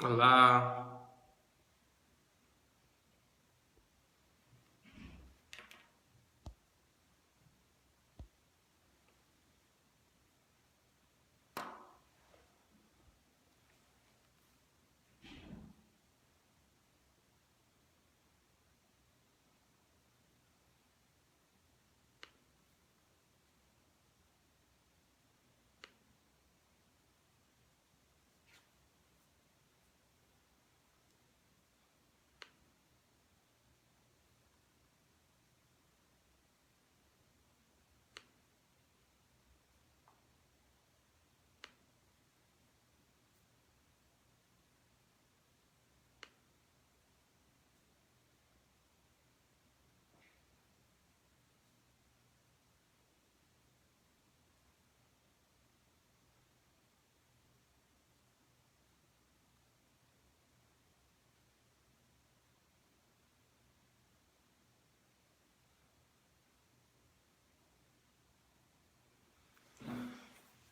Olá,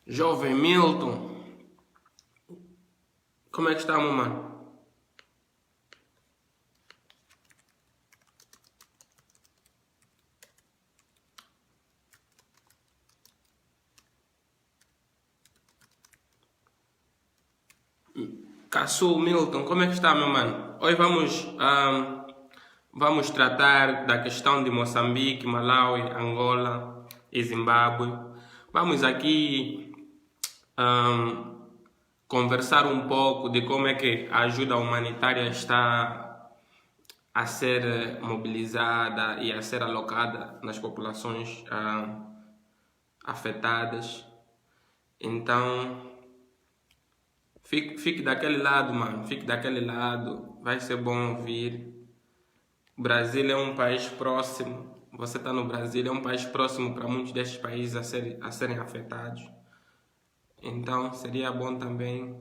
jovem Milton, como é que está, meu mano? Caçu Milton, como é que está, meu mano? Hoje vamos tratar da questão de Moçambique, Malawi, Angola e Zimbábue. Vamos aqui conversar um pouco de como é que a ajuda humanitária está a ser mobilizada e a ser alocada nas populações afetadas. Então, fique daquele lado, mano. Fique daquele lado. Vai ser bom ouvir. O Brasil é um país próximo. Você está no Brasil, é um país próximo para muitos destes países a serem afetados. Então, seria bom também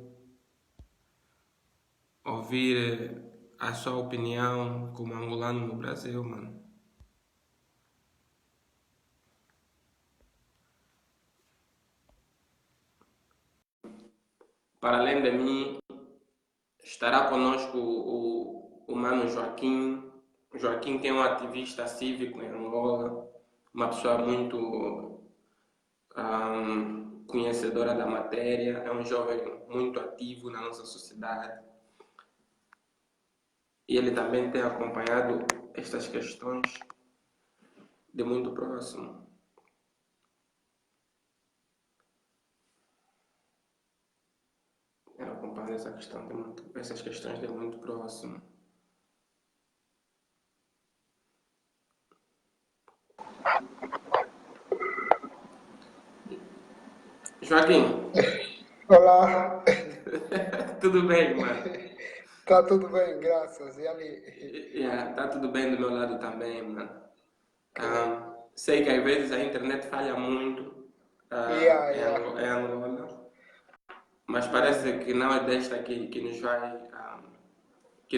ouvir a sua opinião como angolano no Brasil, mano. Para além de mim, estará conosco o Mano Joaquim. O Joaquim que é um ativista cívico em Angola, uma pessoa muito conhecedora da matéria, é um jovem muito ativo na nossa sociedade. E ele também tem acompanhado estas questões de muito próximo. Ele acompanha essas questões de muito próximo. Joaquim, Olá, tudo bem, mano? tá tudo bem, graças. E ali? Yeah, tá tudo bem do meu lado também, mano. Ok. Sei que às vezes a internet falha muito Yeah, em yeah. Angola, mas parece que não é desta que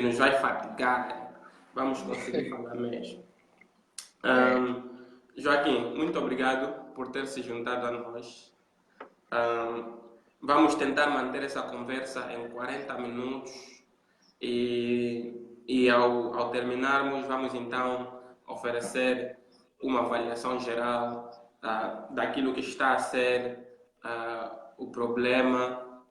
nos vai fatigar. Vamos conseguir falar mesmo. É. Joaquim, muito obrigado por ter se juntado a nós. Ahm, Vamos tentar manter essa conversa em 40 minutos e ao terminarmos, vamos então oferecer uma avaliação geral daquilo que está a ser o problema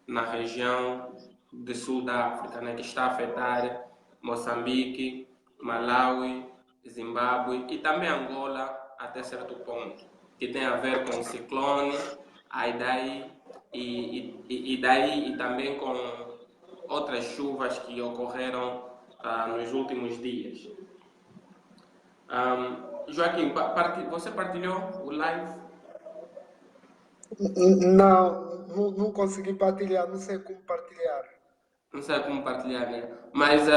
na região do sul da África, né, que está a afetar Moçambique, Malawi, Zimbábue e também Angola até certo ponto, que tem a ver com o ciclone, aí daí, e também com outras chuvas que ocorreram nos últimos dias. Joaquim, você partilhou o live? Não consegui partilhar, não sei como partilhar. Não sei como partilhar, né? Mas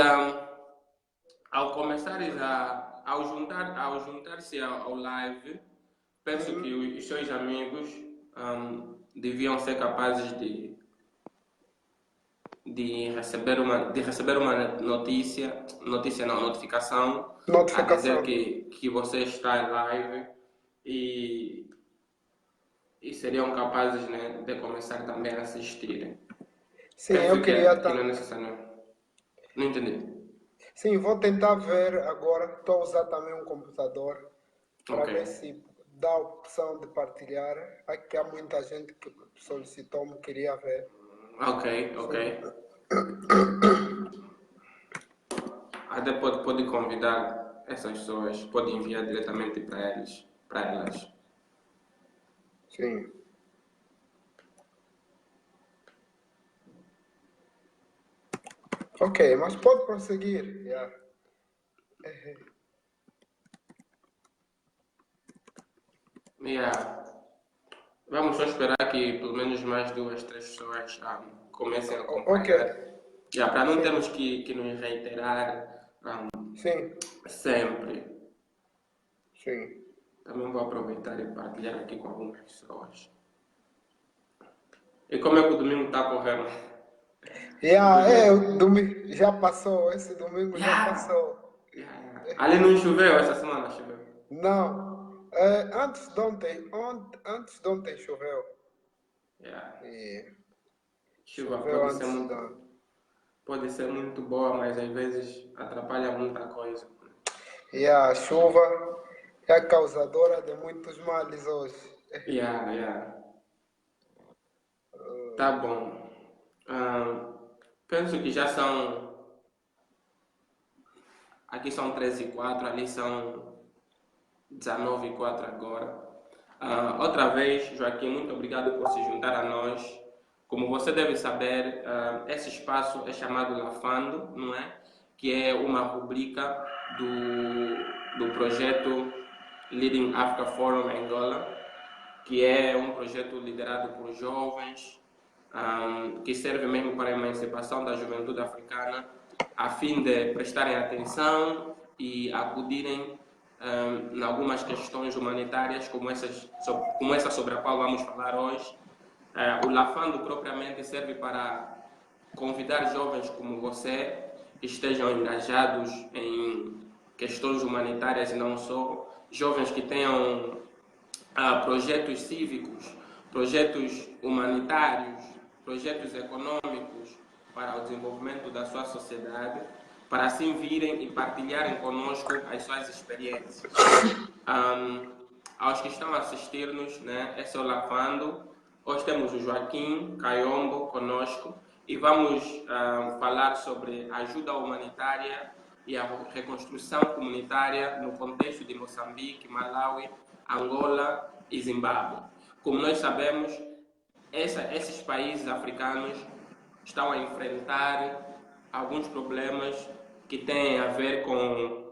ao começares ao juntar-se ao live, penso que Uhum. os seus amigos deviam ser capazes de receber uma notícia não, notificação, a dizer Notificação. que você está em live e, e seriam capazes, né, de começar também a assistir. Sim, Penso eu queria. que não é necessário. Não entendi. Sim, vou tentar ver agora. Estou a usar também um computador para Ok, ver se dá a opção de partilhar. Aqui há muita gente que solicitou-me, queria ver. ok, ok. Sim, Até pode convidar essas pessoas, pode enviar diretamente para eles, para elas. sim. Ok, mas pode prosseguir. Yeah. Yeah. Vamos só esperar que pelo menos mais duas, três pessoas comecem a Ok, acompanhar. Yeah, para não sim, termos que nos reiterar sim, sempre. sim. Também vou aproveitar e partilhar aqui com algumas pessoas. E como é que o domingo está correndo? Yeah, Depois desse. o domingo já passou, esse domingo já Yeah. passou. Yeah. Ali não choveu essa semana, choveu. Não, antes de ontem choveu. Yeah. E Chuva choveu antes de ontem. pode ser muito boa, mas às vezes atrapalha muita coisa. E a chuva é a causadora de muitos males hoje. Yeah, yeah. Tá bom. Penso que já são. Aqui são 13 e 4, ali são 19 e 4 agora. Outra vez, Joaquim, muito obrigado por se juntar a nós. Como você deve saber, esse espaço é chamado Lafando, não é? Que é uma rubrica do projeto Leading Africa Forum Angola, que é um projeto liderado por jovens, que serve mesmo para a emancipação da juventude africana, a fim de prestarem atenção e acudirem em algumas questões humanitárias, como essa sobre a qual vamos falar hoje. O Lafando propriamente serve para convidar jovens como você que estejam engajados em questões humanitárias e não só, jovens que tenham projetos cívicos, projetos humanitários, projetos econômicos para o desenvolvimento da sua sociedade, para assim virem e partilharem conosco as suas experiências. Aos que estão a assistir-nos, né, esse é o Lavando. Hoje temos o Joaquim Caiombo conosco e vamos falar sobre ajuda humanitária e a reconstrução comunitária no contexto de Moçambique, Malawi, Angola e Zimbábue. Como nós sabemos, esses países africanos estão a enfrentar alguns problemas que têm a ver com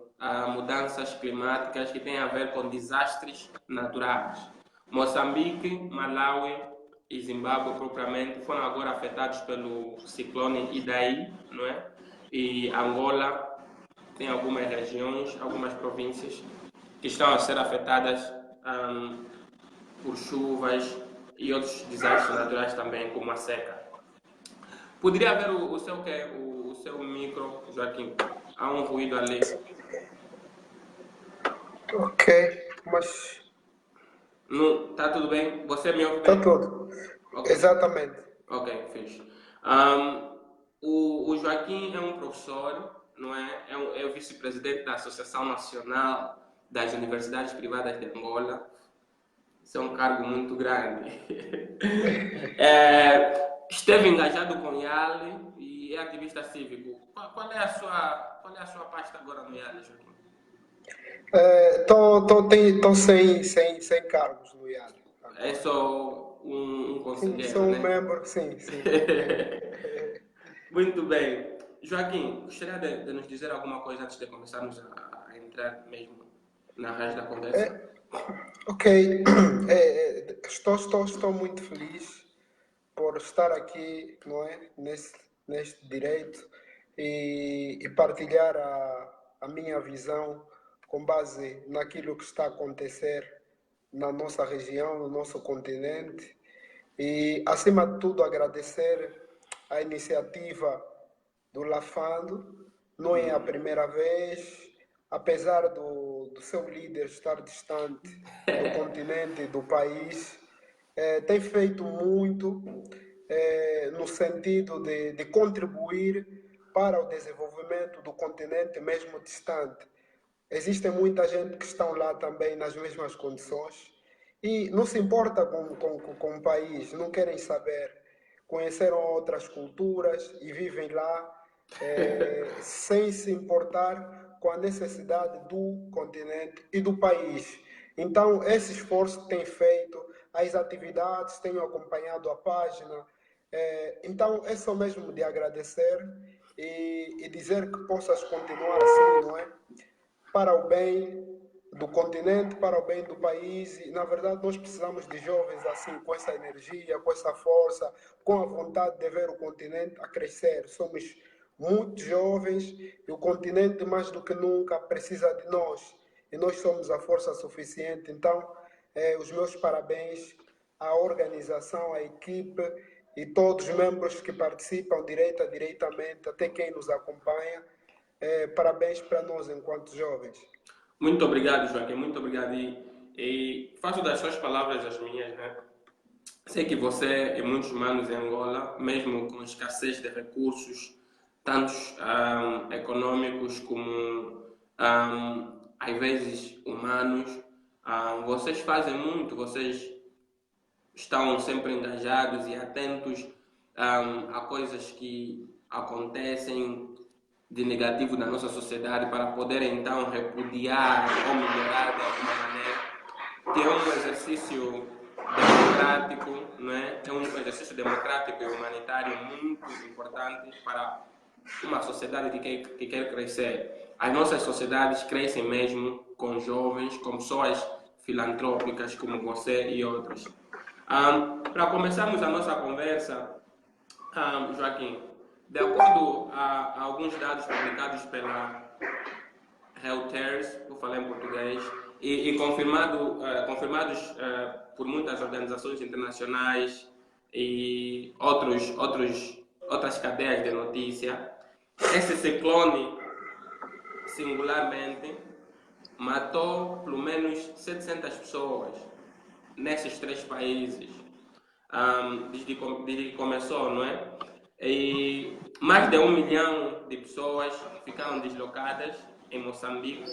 mudanças climáticas, que têm a ver com desastres naturais. Moçambique, Malawi e Zimbábue propriamente foram agora afetados pelo ciclone Idai, não é? E Angola tem algumas regiões, algumas províncias que estão a ser afetadas por chuvas e outros desastres naturais também, como a seca. Poderia haver o seu quê? O seu micro, Joaquim. Há um ruído ali. Ok, mas Não, tá tudo bem? Você me ouve está bem? tudo. Ok, Exatamente. ok, fixe. O Joaquim é um professor, não é? É o vice-presidente da Associação Nacional das Universidades Privadas de Angola. Isso é um cargo muito grande. Esteve engajado com o IALI e é ativista cívico. Qual é a sua pasta agora no IALI, Joaquim? Estou sem cargos no IAD É agora. só um Sim, conselheiro, sou um né? membro, sim, sim. Muito bem. Joaquim, gostaria de nos dizer alguma coisa antes de começarmos a entrar mesmo na raiz da conversa? Ok, estou muito feliz por estar aqui, não é? Neste direito e partilhar a minha visão com base naquilo que está a acontecer na nossa região, no nosso continente e, acima de tudo, agradecer a iniciativa do Lafando. Não é a primeira vez, apesar do seu líder estar distante do continente e do país, tem feito muito. no sentido de contribuir para o desenvolvimento do continente, mesmo distante. Existe muita gente que estão lá também nas mesmas condições e não se importa com o país, não querem saber. Conheceram outras culturas e vivem lá sem se importar com a necessidade do continente e do país. Então, esse esforço tem feito, as atividades, tenho acompanhado a página. Então, é só mesmo de agradecer e dizer que possas continuar assim, não é? Para o bem do continente, para o bem do país. E, na verdade, nós precisamos de jovens assim, com essa energia, com essa força, com a vontade de ver o continente a crescer. Somos muito jovens e o continente, mais do que nunca, precisa de nós. E nós somos a força suficiente. Então, os meus parabéns à organização, à equipe e todos os membros que participam diretamente, até quem nos acompanha. Parabéns para nós enquanto jovens. Muito obrigado, Joaquim, muito obrigado. E faço das suas palavras as minhas, né? Sei que você e muitos humanos em Angola, mesmo com escassez de recursos, tantos econômicos como às vezes humanos, vocês fazem muito, vocês estão sempre engajados e atentos a coisas que acontecem de negativo na nossa sociedade para poder então repudiar ou melhorar de alguma maneira, que é um exercício democrático, não é? É um exercício democrático e humanitário muito importante para uma sociedade que quer crescer. As nossas sociedades crescem mesmo com jovens, com pessoas filantrópicas como você e outros. Para começarmos a nossa conversa, Joaquim, de acordo a alguns dados publicados pela Reuters, vou falar em português, e confirmados por muitas organizações internacionais e outras cadeias de notícia, esse ciclone singularmente matou pelo menos 700 pessoas nesses 3 países, desde que começou, não é? E mais de 1 milhão de pessoas ficaram deslocadas em Moçambique.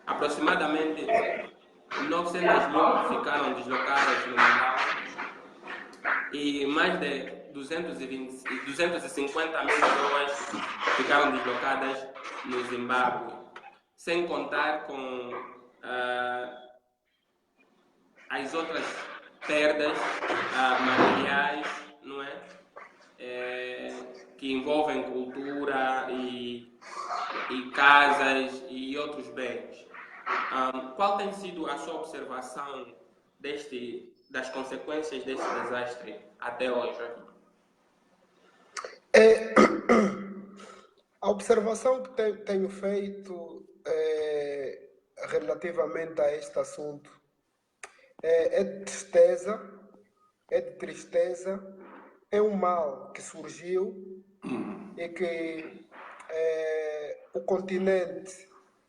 Aproximadamente 900 mil ficaram deslocadas no Malawi e mais de 250 mil pessoas ficaram deslocadas no Zimbábue, sem contar com as outras perdas materiais, não é? Que envolvem cultura e casas e outros bens. Qual tem sido a sua observação das consequências deste desastre até hoje? A observação que tenho feito relativamente a este assunto é de tristeza, é um mal que surgiu e que o continente,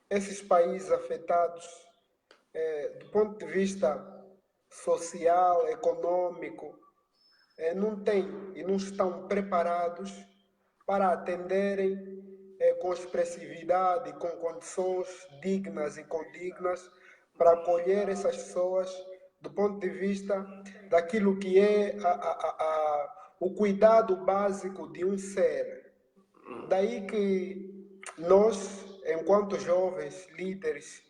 esses países afetados do ponto de vista social, econômico, não têm e não estão preparados para atenderem com expressividade, com condições dignas e condignas para acolher essas pessoas do ponto de vista daquilo que é o cuidado básico de um ser. Daí que nós, enquanto jovens líderes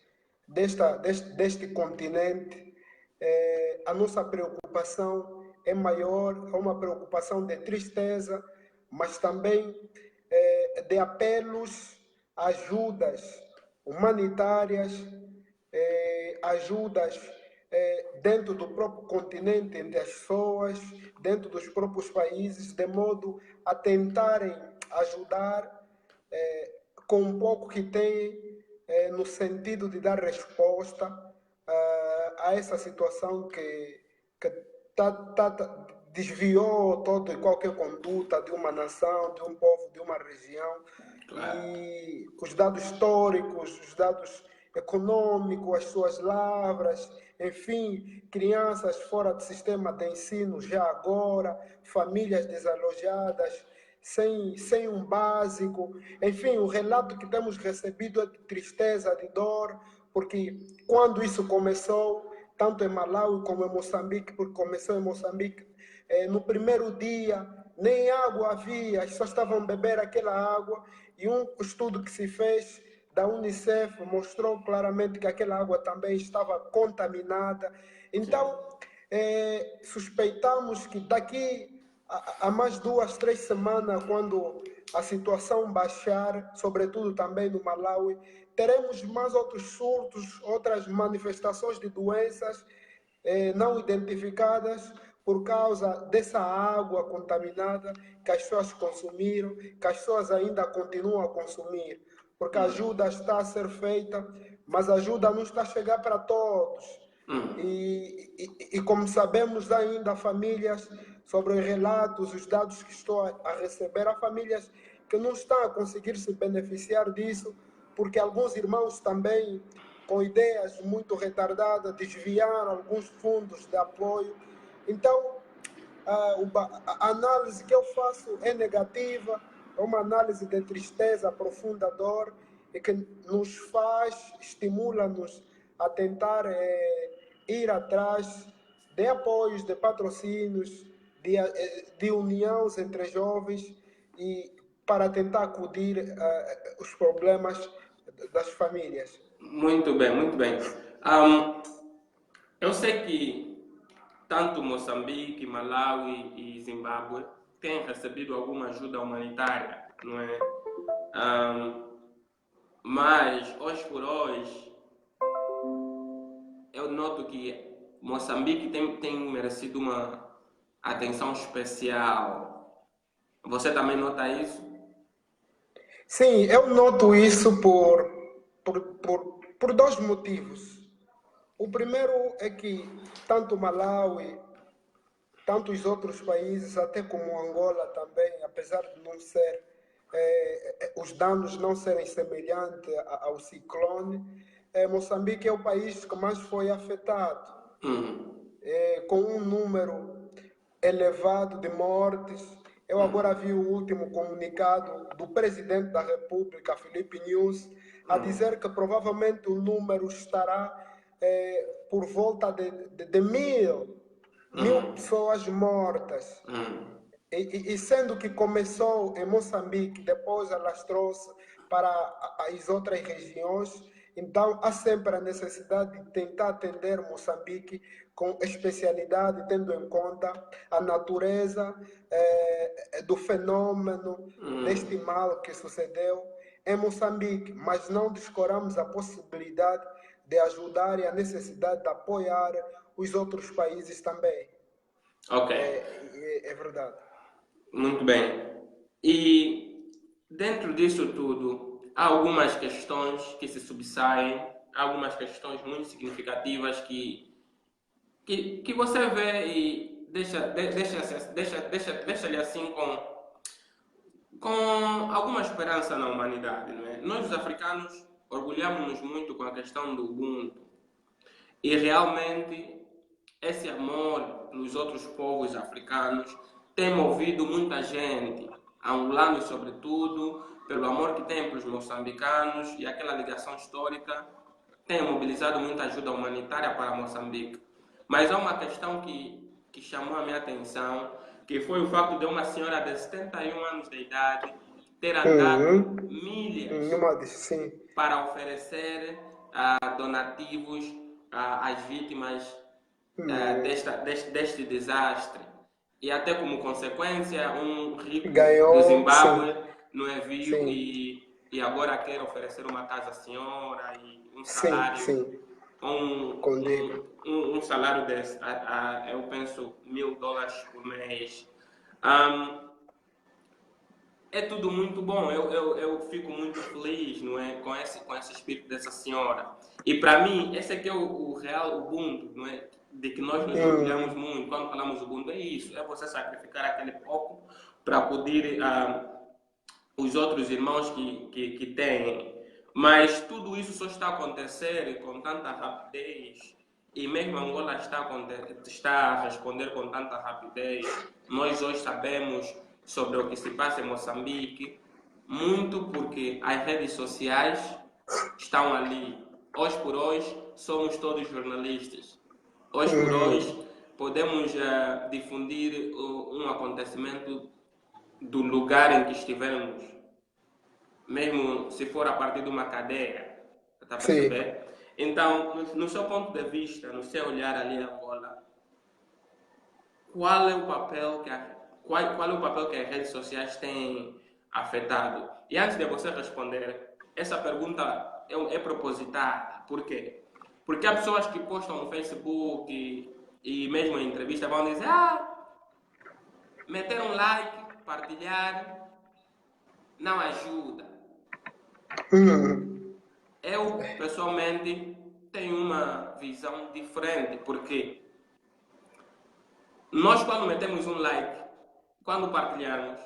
deste continente, a nossa preocupação é maior, é uma preocupação de tristeza, mas também de apelos, ajudas humanitárias, ajudas dentro do próprio continente, entre as pessoas, dentro dos próprios países, de modo a tentarem ajudar com um pouco que têm, no sentido de dar resposta a essa situação que desviou toda e qualquer conduta de uma nação, de um povo, de uma região. Claro. E os dados históricos, os dados econômicos, as suas lavras, enfim, crianças fora do sistema de ensino já agora, famílias desalojadas, sem um básico. Enfim, o relato que temos recebido é de tristeza, de dor, porque quando isso começou, tanto em Malawi como em Moçambique, porque começou em Moçambique, no primeiro dia, nem água havia, as pessoas estavam a beber aquela água, e um estudo que se fez da Unicef mostrou claramente que aquela água também estava contaminada. Então, suspeitamos que daqui a mais 2, 3 semanas, quando a situação baixar, sobretudo também no Malawi, teremos mais outros surtos, outras manifestações de doenças não identificadas por causa dessa água contaminada que as pessoas consumiram, que as pessoas ainda continuam a consumir, porque a ajuda está a ser feita, mas a ajuda não está a chegar para todos. E como sabemos ainda, famílias, sobre os relatos, os dados que estou a receber, há famílias que não estão a conseguir se beneficiar disso, porque alguns irmãos também, com ideias muito retardadas, desviaram alguns fundos de apoio. Então, a análise que eu faço é negativa, é uma análise de tristeza, profunda dor, e que nos faz, estimula-nos a tentar ir atrás de apoios, de patrocínios, de uniões entre jovens, e para tentar acudir os problemas das famílias. Muito bem, muito bem. Eu sei que tanto Moçambique, Malawi e Zimbábue têm recebido alguma ajuda humanitária, não é? Mas, hoje por hoje, eu noto que Moçambique tem merecido uma atenção especial. Você também nota isso? Sim, eu noto isso por 2 motivos. O primeiro é que tanto Malawi, tantos outros países, até como Angola também, apesar de não ser, os danos não serem semelhantes ao ciclone, Moçambique é o país que mais foi afetado, com um número elevado de mortes. Eu agora vi o último comunicado do presidente da República, Filipe Nunes, a dizer que provavelmente o número estará por volta de mil pessoas mortas. E sendo que começou em Moçambique, depois alastrou-se para as outras regiões, então há sempre a necessidade de tentar atender Moçambique com especialidade, tendo em conta a natureza do fenômeno, deste mal que sucedeu em Moçambique, mas não descuramos a possibilidade de ajudar e a necessidade de apoiar os outros países também. Ok. É verdade. Muito bem. E dentro disso tudo, há algumas questões que se subsaem, há algumas questões muito significativas que você vê e deixa-lhe assim com alguma esperança na humanidade, não é? Nós, os africanos, orgulhamos-nos muito com a questão do Ubuntu. E realmente, esse amor pelos outros povos africanos tem movido muita gente, angolanos sobretudo, pelo amor que tem pelos moçambicanos e aquela ligação histórica, tem mobilizado muita ajuda humanitária para Moçambique. Mas há uma questão que chamou a minha atenção, que foi o fato de uma senhora de 71 anos de idade ter andado milhas para oferecer donativos às vítimas deste desastre. E até como consequência, um rico do Zimbábue não é viu e agora quer oferecer uma casa à senhora e um salário. Um salário desse, eu penso, $1000 por mês. É tudo muito bom, eu fico muito feliz, não é, com esse espírito dessa senhora. E para mim, esse aqui é o real Ubuntu, não é, de que nós nos orgulhamos muito. Quando falamos Ubuntu, é isso, é você sacrificar aquele pouco para poder os outros irmãos que têm. Mas tudo isso só está a acontecer com tanta rapidez e mesmo Angola está a responder com tanta rapidez. Nós hoje sabemos sobre o que se passa em Moçambique, muito porque as redes sociais estão ali. Hoje por hoje, somos todos jornalistas. Hoje por hoje, podemos difundir um acontecimento do lugar em que estivermos, mesmo se for a partir de uma cadeia, está a perceber? Sim. Então, no seu ponto de vista, no seu olhar ali em Angola, qual é o papel que as redes sociais têm afetado? E antes de você responder, essa pergunta é propositada. Por quê? Porque há pessoas que postam no Facebook e mesmo em entrevista vão dizer meter um like, partilhar, não ajuda. Eu, pessoalmente, tenho uma visão diferente, porque nós, quando metemos um like, quando partilharmos,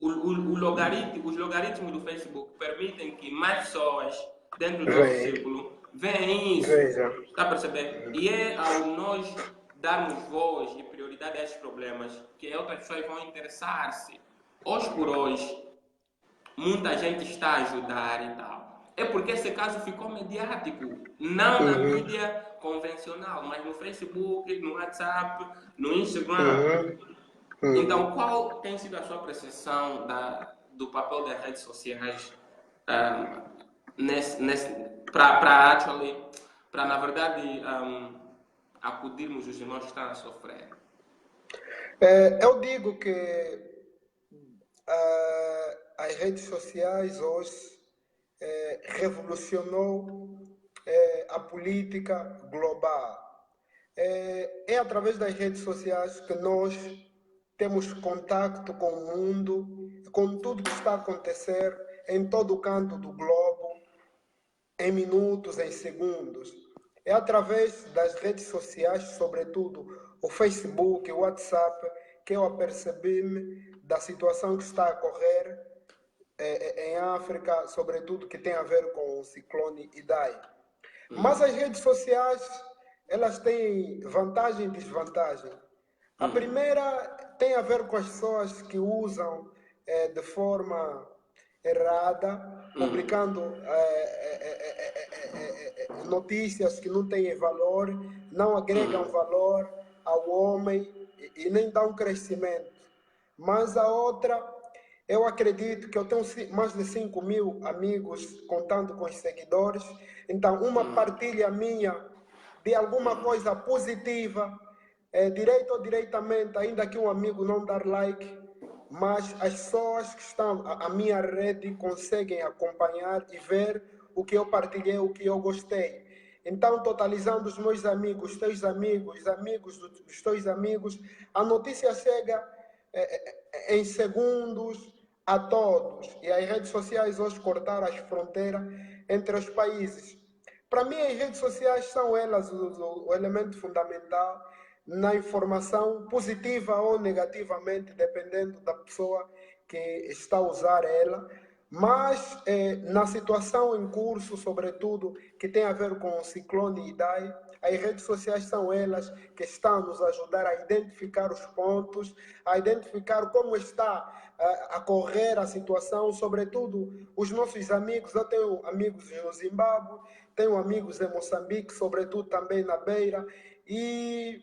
os logaritmos do Facebook permitem que mais pessoas dentro do nosso círculo veem isso. Está a perceber? E é ao nós darmos voz e prioridade a esses problemas que outras pessoas vão interessar-se. Hoje por hoje, muita gente está a ajudar e tal. É porque esse caso ficou mediático, não na mídia convencional, mas no Facebook, no WhatsApp, no Instagram. Então, qual tem sido a sua percepção do papel das redes sociais para na verdade, acudirmos os irmãos que estão a sofrer? Eu digo que as redes sociais hoje revolucionou a política global. É através das redes sociais que nós temos contato com o mundo, com tudo que está a acontecer em todo o canto do globo, em minutos, em segundos. É através das redes sociais, sobretudo o Facebook, o WhatsApp, que eu apercebi-me da situação que está a ocorrer em África, sobretudo que tem a ver com o ciclone Idai. Mas as redes sociais, elas têm vantagem e desvantagem. A primeira tem a ver com as pessoas que usam de forma errada, publicando notícias que não têm valor, não agregam valor ao homem e nem dão crescimento. Mas a outra, eu acredito que eu tenho mais de 5.000 amigos, contando com os seguidores. Então, uma partilha minha de alguma coisa positiva, direito ou diretamente, ainda que um amigo não dar like, mas as pessoas que estão à minha rede conseguem acompanhar e ver o que eu partilhei, o que eu gostei. Então, totalizando os meus amigos, os teus amigos, os amigos dos teus amigos, a notícia chega em segundos a todos. E as redes sociais hoje cortaram as fronteiras entre os países. Para mim, as redes sociais são elas o elemento fundamental na informação, positiva ou negativamente, dependendo da pessoa que está a usar ela. Mas na situação em curso, sobretudo, que tem a ver com o ciclone Idai, as redes sociais são elas que estão a nos ajudar a identificar os pontos, a identificar como está a correr a situação, sobretudo os nossos amigos. Eu tenho amigos no Zimbábue, tenho amigos em Moçambique, sobretudo também na Beira, e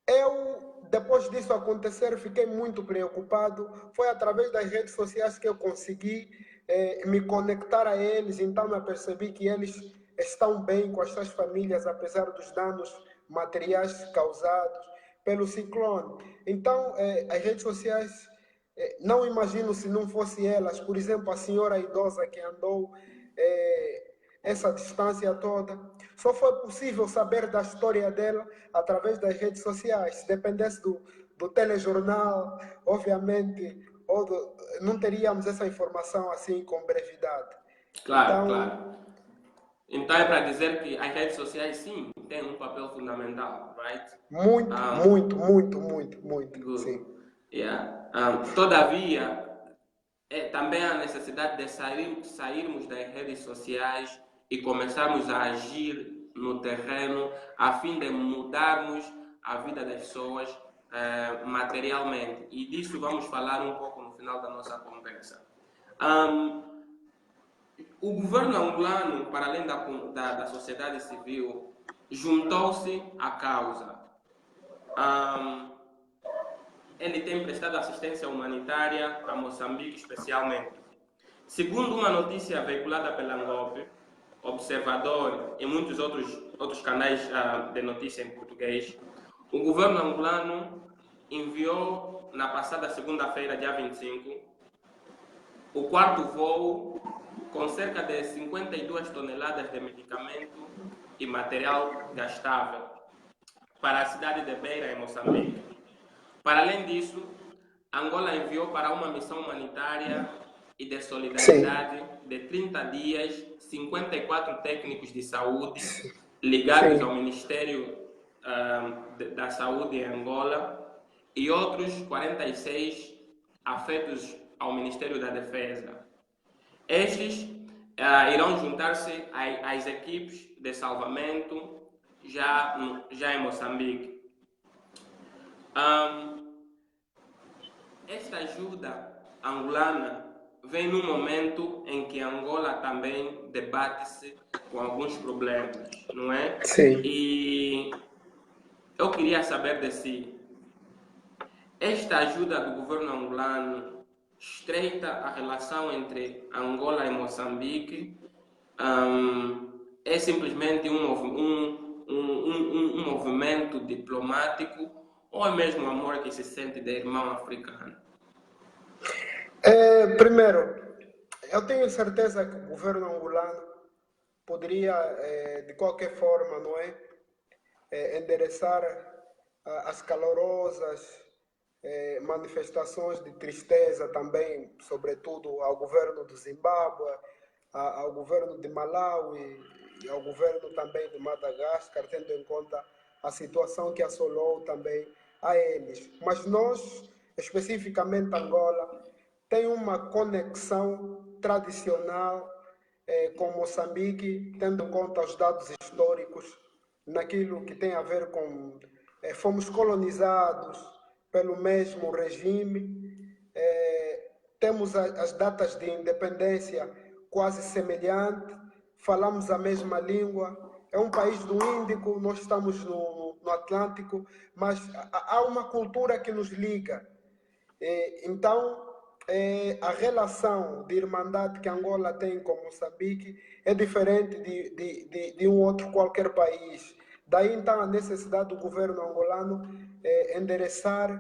eu, depois disso acontecer, fiquei muito preocupado. Foi através das redes sociais que eu consegui me conectar a eles. Então, eu percebi que eles estão bem com as suas famílias, apesar dos danos materiais causados pelo ciclone. Então, as redes sociais, não imagino se não fossem elas. Por exemplo, a senhora idosa que andou essa distância toda, só foi possível saber da história dela através das redes sociais. Se dependesse do telejornal, obviamente, não teríamos essa informação assim com brevidade. Claro, claro. Então é para dizer que as redes sociais, sim, têm um papel fundamental, right? Muito. Good. Sim. Yeah. Todavia, também há necessidade de sairmos das redes sociais e começarmos a agir no terreno a fim de mudarmos a vida das pessoas materialmente. E disso vamos falar um pouco no final da nossa conversa. O governo angolano, para além da sociedade civil, juntou-se à causa. Ele tem prestado assistência humanitária a Moçambique, especialmente. Segundo uma notícia veiculada pela Angope, Observador e muitos outros canais de notícia em português, o governo angolano enviou, na passada segunda-feira, dia 25, o quarto voo com cerca de 52 toneladas de medicamento e material gastável para a cidade de Beira, em Moçambique. Para além disso, Angola enviou para uma missão humanitária e de solidariedade de 30 dias 54 técnicos de saúde ligados ao Ministério da Saúde em Angola e outros 46 afetos ao Ministério da Defesa. Estes irão juntar-se às equipes de salvamento já em Moçambique. Esta ajuda angolana vem num momento em que Angola também debate-se com alguns problemas, não é? Sim. E eu queria saber de si, esta ajuda do governo angolano estreita a relação entre Angola e Moçambique, é simplesmente um movimento diplomático ou é mesmo amor que se sente de irmão africano? Primeiro, eu tenho certeza que o governo angolano poderia, de qualquer forma, não é, endereçar as calorosas manifestações de tristeza também, sobretudo ao governo do Zimbábue, ao governo de Malawi e ao governo também de Madagascar, tendo em conta a situação que assolou também a eles. Mas nós, especificamente Angola, tem uma conexão tradicional com Moçambique, tendo em conta os dados históricos, naquilo que tem a ver com... fomos colonizados pelo mesmo regime, temos as datas de independência quase semelhantes, falamos a mesma língua, é um país do Índico, nós estamos no Atlântico, mas há uma cultura que nos liga. Então, a relação de irmandade que Angola tem com Moçambique é diferente de um outro qualquer país. Daí, então, a necessidade do governo angolano endereçar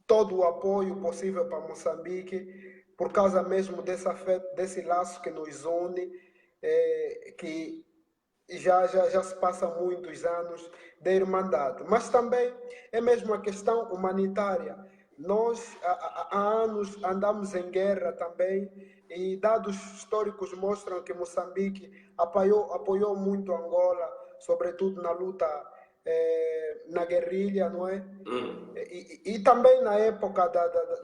todo o apoio possível para Moçambique, por causa mesmo desse laço que nos une, que já se passa muitos anos de irmandade. Mas também é mesmo a questão humanitária. Nós há anos andamos em guerra também e dados históricos mostram que Moçambique apoiou muito Angola, sobretudo na luta na guerrilha, não é? E também na época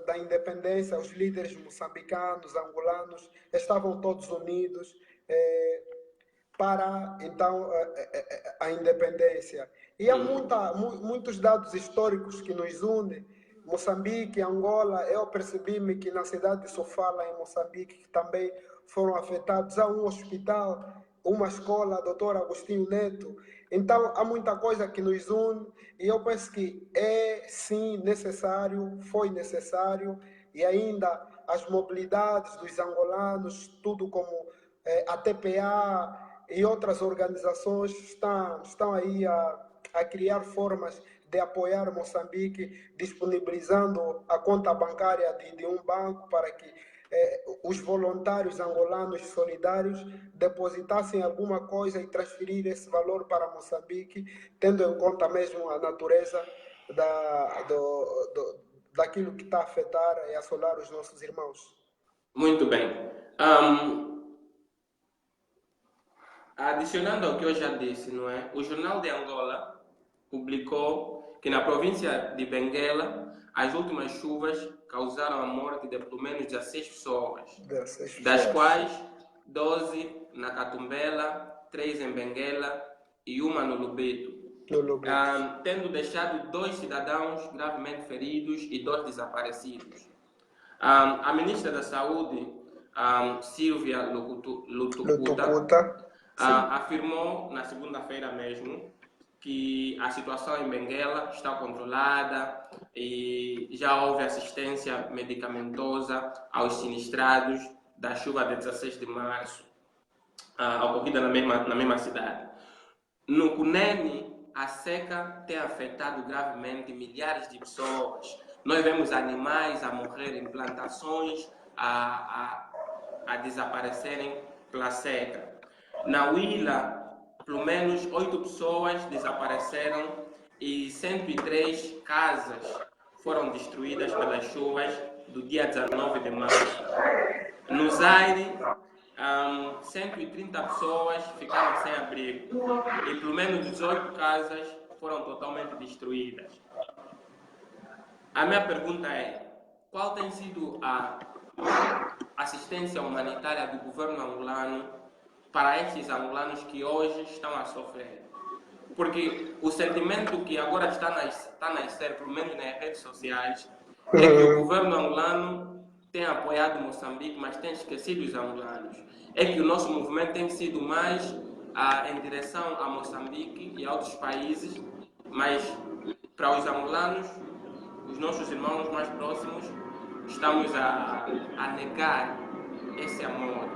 da independência, os líderes moçambicanos, angolanos, estavam todos unidos para, então, a independência. E há muitos dados históricos que nos unem. Moçambique, Angola, eu percebi-me que na cidade de Sofala, em Moçambique, que também foram afetados, há um hospital, uma escola, Dr. Agostinho Neto. Então, há muita coisa que nos une e eu penso que é, sim, necessário, foi necessário, e ainda as mobilidades dos angolanos, tudo como a TPA e outras organizações estão aí a criar formas de apoiar Moçambique, disponibilizando a conta bancária de um banco para que os voluntários angolanos solidários depositassem alguma coisa e transferir esse valor para Moçambique, tendo em conta mesmo a natureza daquilo que está a afetar e assolar os nossos irmãos. Muito bem. Adicionando ao que eu já disse, não é? O Jornal de Angola publicou que na província de Benguela as últimas chuvas causaram a morte de pelo menos 16 pessoas, das quais 12 na Catumbela, 3 em Benguela e uma no Lubito, tendo deixado 2 cidadãos gravemente feridos e 2 desaparecidos. A ministra da Saúde, Silvia Lutucuta, afirmou na segunda-feira mesmo que a situação em Benguela está controlada e já houve assistência medicamentosa aos sinistrados da chuva de 16 de março, ocorrida na mesma cidade. No Cunene, a seca tem afetado gravemente milhares de pessoas. Nós vemos animais a morrer em plantações, a desaparecerem pela seca. Na Huila, pelo menos 8 pessoas desapareceram e 103 casas foram destruídas pelas chuvas do dia 19 de março. No Zaire, 130 pessoas ficaram sem abrigo e pelo menos 18 casas foram totalmente destruídas. A minha pergunta é: qual tem sido a assistência humanitária do governo angolano para estes angolanos que hoje estão a sofrer? Porque o sentimento que agora está a nascer, pelo menos nas redes sociais, é que o governo angolano tem apoiado Moçambique, mas tem esquecido os angolanos. É que o nosso movimento tem sido mais em direção a Moçambique e a outros países, mas para os angolanos, os nossos irmãos mais próximos, estamos a negar esse amor.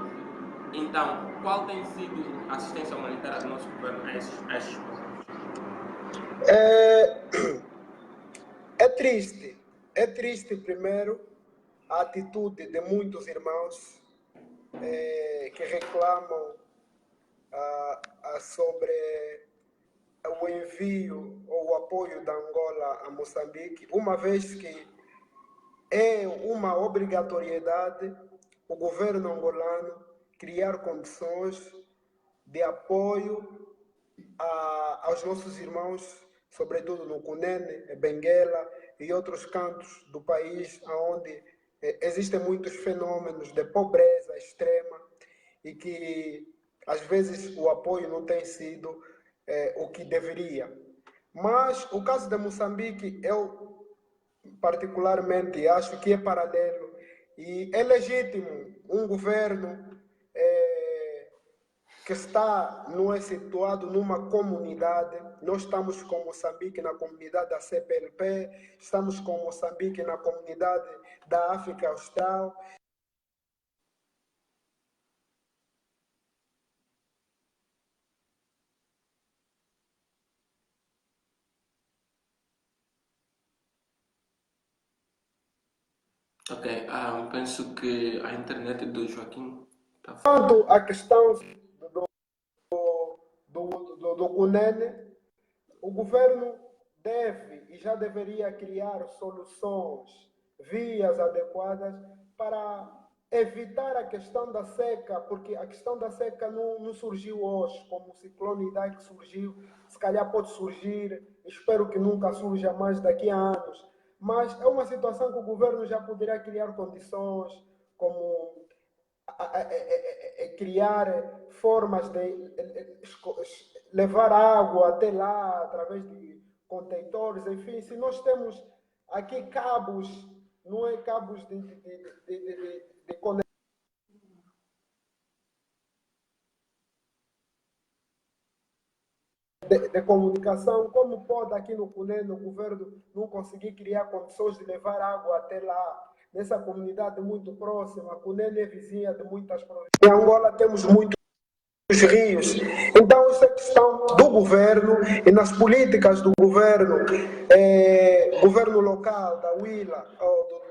Então, qual tem sido a assistência humanitária do nosso governo a esses povos? É triste primeiro a atitude de muitos irmãos que reclamam sobre o envio ou o apoio da Angola a Moçambique, uma vez que é uma obrigatoriedade o governo angolano criar condições de apoio aos nossos irmãos, sobretudo no Cunene, Benguela e outros cantos do país onde existem muitos fenômenos de pobreza extrema e que às vezes o apoio não tem sido o que deveria. Mas o caso de Moçambique, eu particularmente acho que é paralelo e é legítimo um governo que não é situado numa comunidade. Nós estamos com Moçambique na comunidade da CPLP, estamos com Moçambique na comunidade da África Austral. Ok, penso que a internet do Joaquim está Quanto à questão do Cunene, o governo deve e já deveria criar soluções, vias adequadas para evitar a questão da seca, porque a questão da seca não surgiu hoje, como o ciclone Idai que surgiu, se calhar pode surgir, espero que nunca surja mais daqui a anos, mas é uma situação que o governo já poderá criar condições, como criar formas de levar água até lá através de contentores, enfim, se nós temos aqui cabos, não é cabos de conexão de comunicação, como pode aqui no Cunene o governo não conseguir criar condições de levar água até lá, nessa comunidade muito próxima? Cunene é vizinha de muitas províncias. Em Angola temos muitos rios. Então, isso é questão do governo e nas políticas do governo, governo local, da Huila,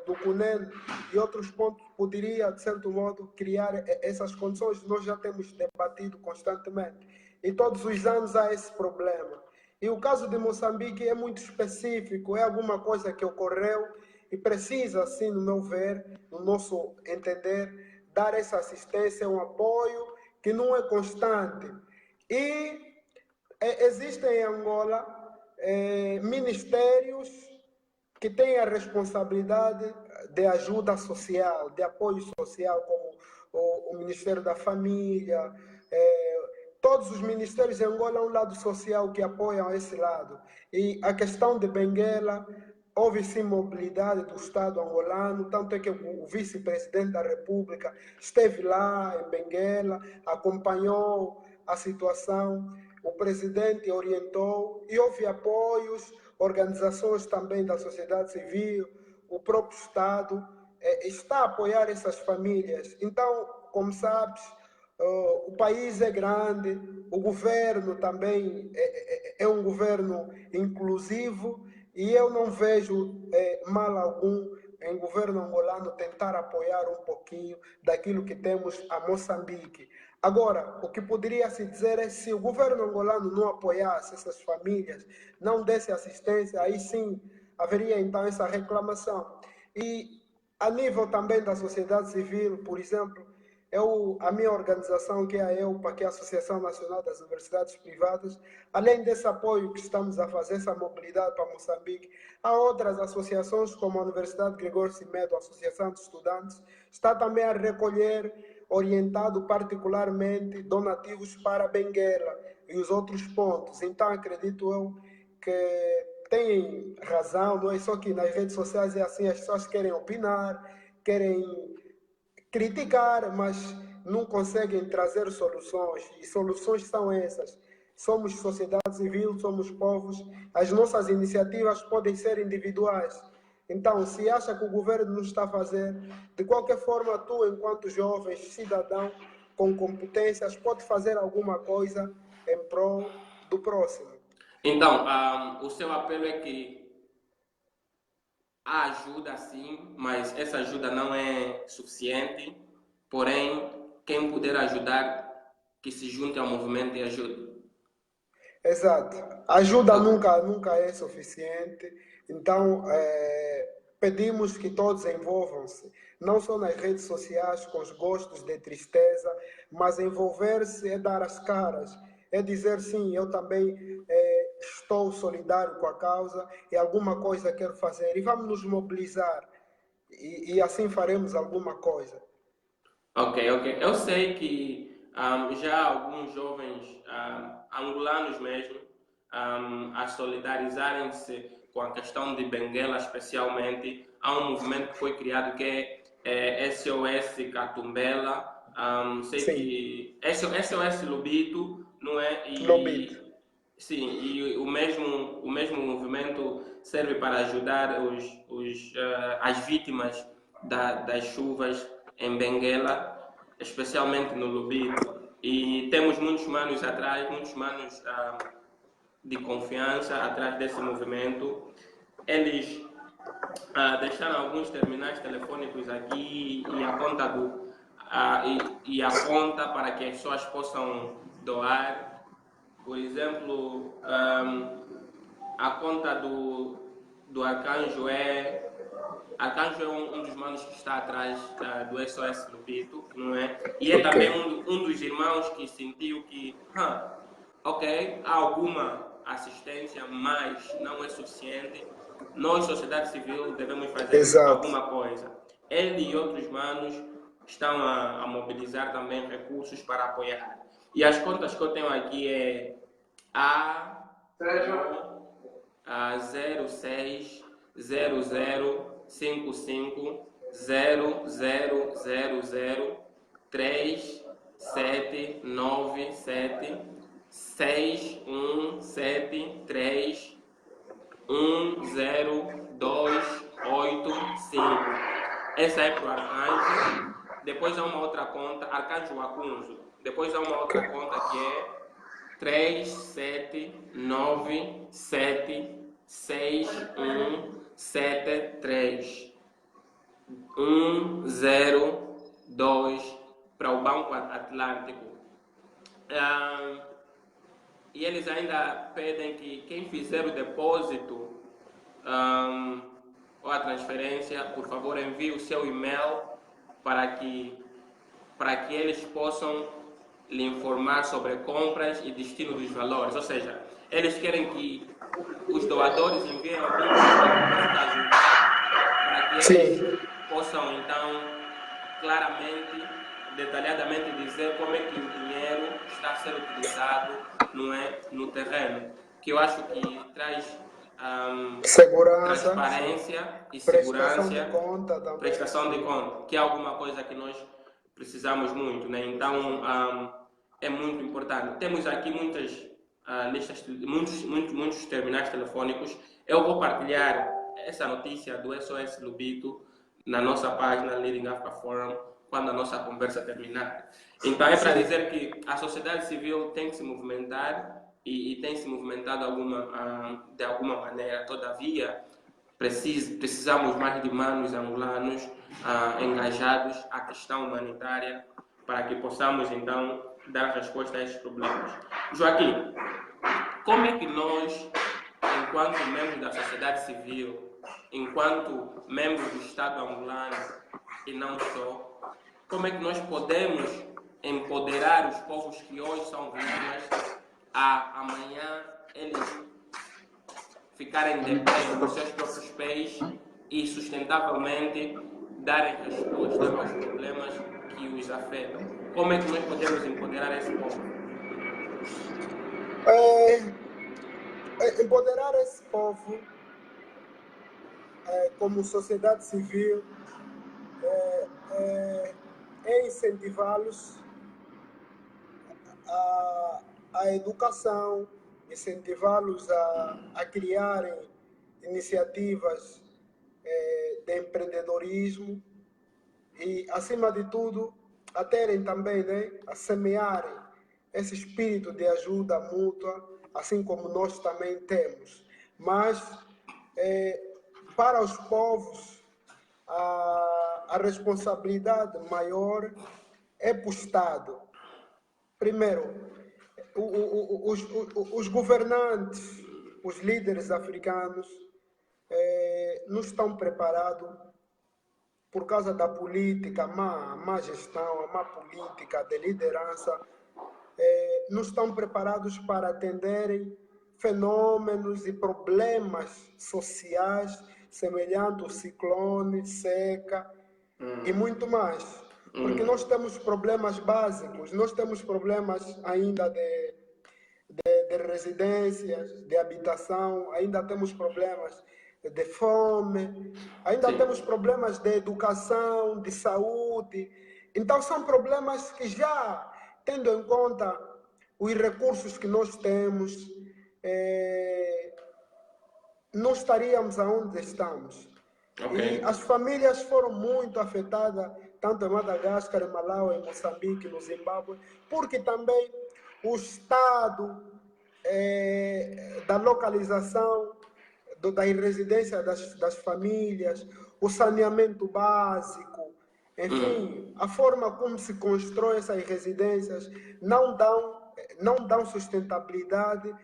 do Cunene e outros pontos, poderia, de certo modo, criar essas condições. Nós já temos debatido constantemente. E todos os anos há esse problema. E o caso de Moçambique é muito específico, é alguma coisa que ocorreu e precisa, assim, no meu ver, no nosso entender, dar essa assistência, um apoio que não é constante. E existem em Angola ministérios que têm a responsabilidade de ajuda social, de apoio social, como o Ministério da Família, todos os ministérios de Angola há um lado social que apoiam esse lado. E a questão de Benguela, houve sim mobilidade do Estado angolano, tanto é que o vice-presidente da República esteve lá em Benguela, acompanhou a situação, o presidente orientou e houve apoios, organizações também da sociedade civil, o próprio Estado está a apoiar essas famílias. Então, como sabes, o país é grande, o governo também é um governo inclusivo e eu não vejo mal algum em governo angolano tentar apoiar um pouquinho daquilo que temos a Moçambique. Agora, o que poderia se dizer é se o governo angolano não apoiasse essas famílias, não desse assistência, aí sim haveria então essa reclamação. E a nível também da sociedade civil, por exemplo, a minha organização, que é a EUPA, que é a Associação Nacional das Universidades Privadas, além desse apoio que estamos a fazer, essa mobilidade para Moçambique, há outras associações, como a Universidade Gregório Simedo, a Associação de Estudantes, está também a recolher, orientado particularmente, donativos para Benguela e os outros pontos. Então, acredito eu que têm razão, não é só que nas redes sociais é assim, as pessoas querem opinar, querem criticar, mas não conseguem trazer soluções. E soluções são essas. Somos sociedade civil, somos povos, as nossas iniciativas podem ser individuais. Então, se acha que o governo não está a fazer, de qualquer forma, tu, enquanto jovem, cidadão, com competências, pode fazer alguma coisa em prol do próximo. Então, o seu apelo é que há ajuda sim, mas essa ajuda não é suficiente. Porém, quem puder ajudar, que se junte ao movimento e ajude. Exato. Ajuda Ok. nunca é suficiente. Então, pedimos que todos envolvam-se, não só nas redes sociais, com os gostos de tristeza, mas envolver-se é dar as caras, é dizer sim, eu também estou solidário com a causa e alguma coisa quero fazer. E vamos nos mobilizar e assim faremos alguma coisa. Ok, ok. Eu sei que já alguns jovens angolanos mesmo a solidarizarem-se com a questão de Benguela especialmente, há um movimento que foi criado que é SOS Catumbela, sei Sim, que SOS Lubito, não é? Lobito. Sim, e o mesmo movimento serve para ajudar as vítimas das chuvas em Benguela, especialmente no Lubito. E temos muitos manos atrás, muitos manos de confiança atrás desse movimento. Eles deixaram alguns terminais telefônicos aqui e a conta e a conta para que as pessoas possam doar. Por exemplo, a conta do Arcanjo é um dos manos que está atrás do SOS Lupito, não é? E é também Ok. um dos irmãos que sentiu que, ok, há alguma assistência, mas não é suficiente. Nós, sociedade civil, devemos fazer Exato. alguma coisa. Ele e outros manos estão a mobilizar também recursos para apoiar. E as contas que eu tenho aqui é a 06 00 55 0000 3797 6173 10285. Essa é para o Arcanjo. Depois há uma outra conta, Arcanjo Acunzo. Depois há uma outra conta que é 37976173 102 para o Banco Atlântico. E eles ainda pedem que quem fizer o depósito ou a transferência, por favor, envie o seu e-mail para que eles possam lhe informar sobre compras e destino dos valores. Ou seja, eles querem que os doadores enviem algum dinheiro para esta ajudar, para que eles Sim. possam, então, claramente detalhadamente dizer como é que o dinheiro está a ser utilizado, não é, no terreno, que eu acho que traz Segurança, transparência e prestação de segurança, conta também. prestação de conta, que é alguma coisa que nós precisamos muito, né? Então é muito importante. Temos aqui muitas listas, muitos terminais telefônicos. Eu vou partilhar essa notícia do SOS Lubito na nossa página Leading Africa Forum quando a nossa conversa terminar. Então é para dizer que a sociedade civil tem que se movimentar e tem se movimentado de alguma maneira. Todavia, precisamos mais de manos angolanos engajados à questão humanitária para que possamos então dar resposta a estes problemas. Joaquim, como é que nós, enquanto membros da sociedade civil, enquanto membros do Estado angolano e não só, como é que nós podemos empoderar os povos que hoje são vítimas a amanhã eles ficarem de pé nos seus próprios pés e sustentavelmente darem resposta aos problemas que os afetam? Como é que nós podemos empoderar esse povo? Empoderar esse povo como sociedade civil é incentivá-los à educação, incentivá-los a criarem iniciativas de empreendedorismo e, acima de tudo, a terem também, né, a semearem esse espírito de ajuda mútua, assim como nós também temos. Mas, para os povos, a responsabilidade maior é para o Estado. Primeiro, os governantes, os líderes africanos, não estão preparados por causa da política, a má gestão, a má política de liderança, não estão preparados para atenderem fenômenos e problemas sociais semelhantes ao ciclone, seca e muito mais. Porque nós temos problemas básicos, nós temos problemas ainda de residências, de habitação, ainda temos problemas de fome, ainda temos problemas de educação, de saúde. Então são problemas que já, tendo em conta os recursos que nós temos, não estaríamos aonde estamos. Okay. E as famílias foram muito afetadas, tanto em Madagascar, em Malawi, em Moçambique, no Zimbábue, porque também o estado da localização, da residência das famílias, o saneamento básico, enfim, a forma como se constrói essas residências não dão sustentabilidade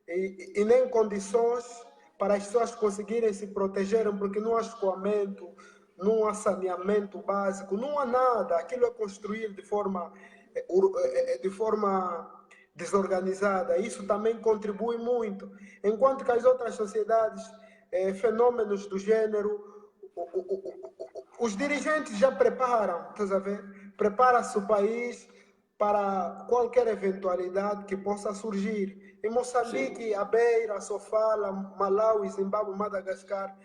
e nem condições para as pessoas conseguirem se protegerem, porque não há escoamento, não há saneamento básico, não há nada. Aquilo é construir de forma desorganizada. Isso também contribui muito. Enquanto que as outras sociedades, fenômenos do gênero, os dirigentes já preparam, estás a ver? Prepara-se o país para qualquer eventualidade que possa surgir. Em Moçambique, a Beira, Sofala, Malawi, Zimbábue, Madagascar,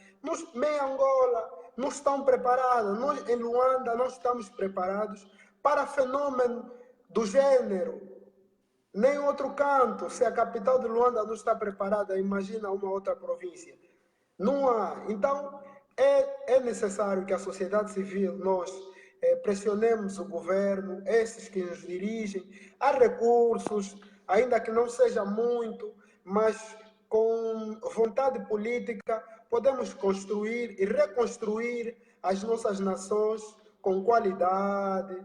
nem Angola, não estão preparados. Nós, em Luanda, não estamos preparados para fenômeno do gênero. Nem outro canto. Se a capital de Luanda não está preparada, imagina uma outra província. Não há. Então, é necessário que a sociedade civil, nós pressionemos o governo, esses que nos dirigem. Há recursos, ainda que não seja muito, mas com vontade política podemos construir e reconstruir as nossas nações com qualidade,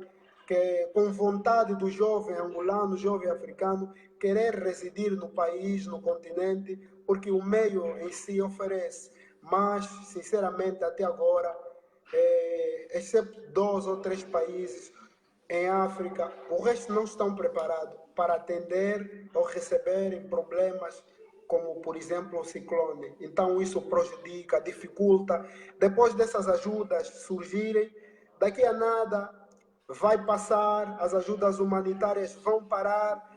com vontade do jovem angolano, jovem africano, querer residir no país, no continente, porque o meio em si oferece. Mas, sinceramente, até agora, exceto 2 ou 3 países em África, o resto não estão preparados para atender ou receberem problemas como, por exemplo, o ciclone. Então, isso prejudica, dificulta. Depois dessas ajudas surgirem, daqui a nada, vai passar, as ajudas humanitárias vão parar,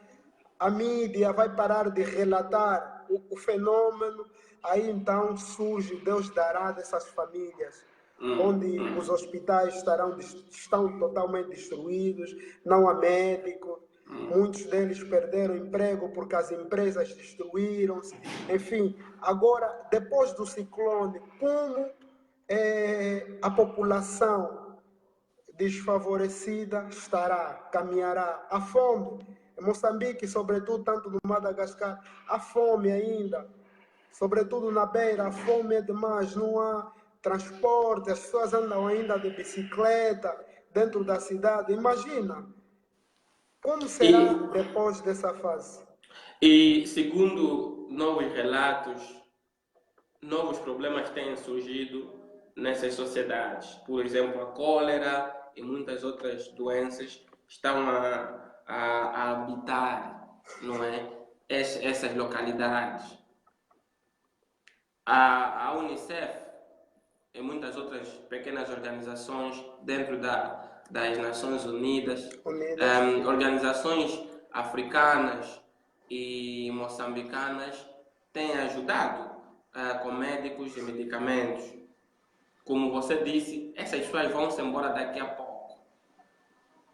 a mídia vai parar de relatar o fenômeno, aí então surge, Deus dará dessas famílias, onde os hospitais estão totalmente destruídos, não há médico, muitos deles perderam emprego porque as empresas destruíram-se, enfim. Agora, depois do ciclone, como a população desfavorecida caminhará. A fome, em Moçambique, sobretudo, tanto no Madagascar, a fome ainda, sobretudo na beira, a fome é demais, não há transporte, as pessoas andam ainda de bicicleta dentro da cidade. Imagina, como será E, depois dessa fase? e segundo novos relatos, novos problemas têm surgido nessas sociedades. Por exemplo, a cólera e muitas outras doenças estão a habitar, não é? Essas localidades. A Unicef e muitas outras pequenas organizações dentro das Nações Unidas, organizações africanas e moçambicanas têm ajudado com médicos e medicamentos. Como você disse, essas pessoas vão se embora daqui a pouco.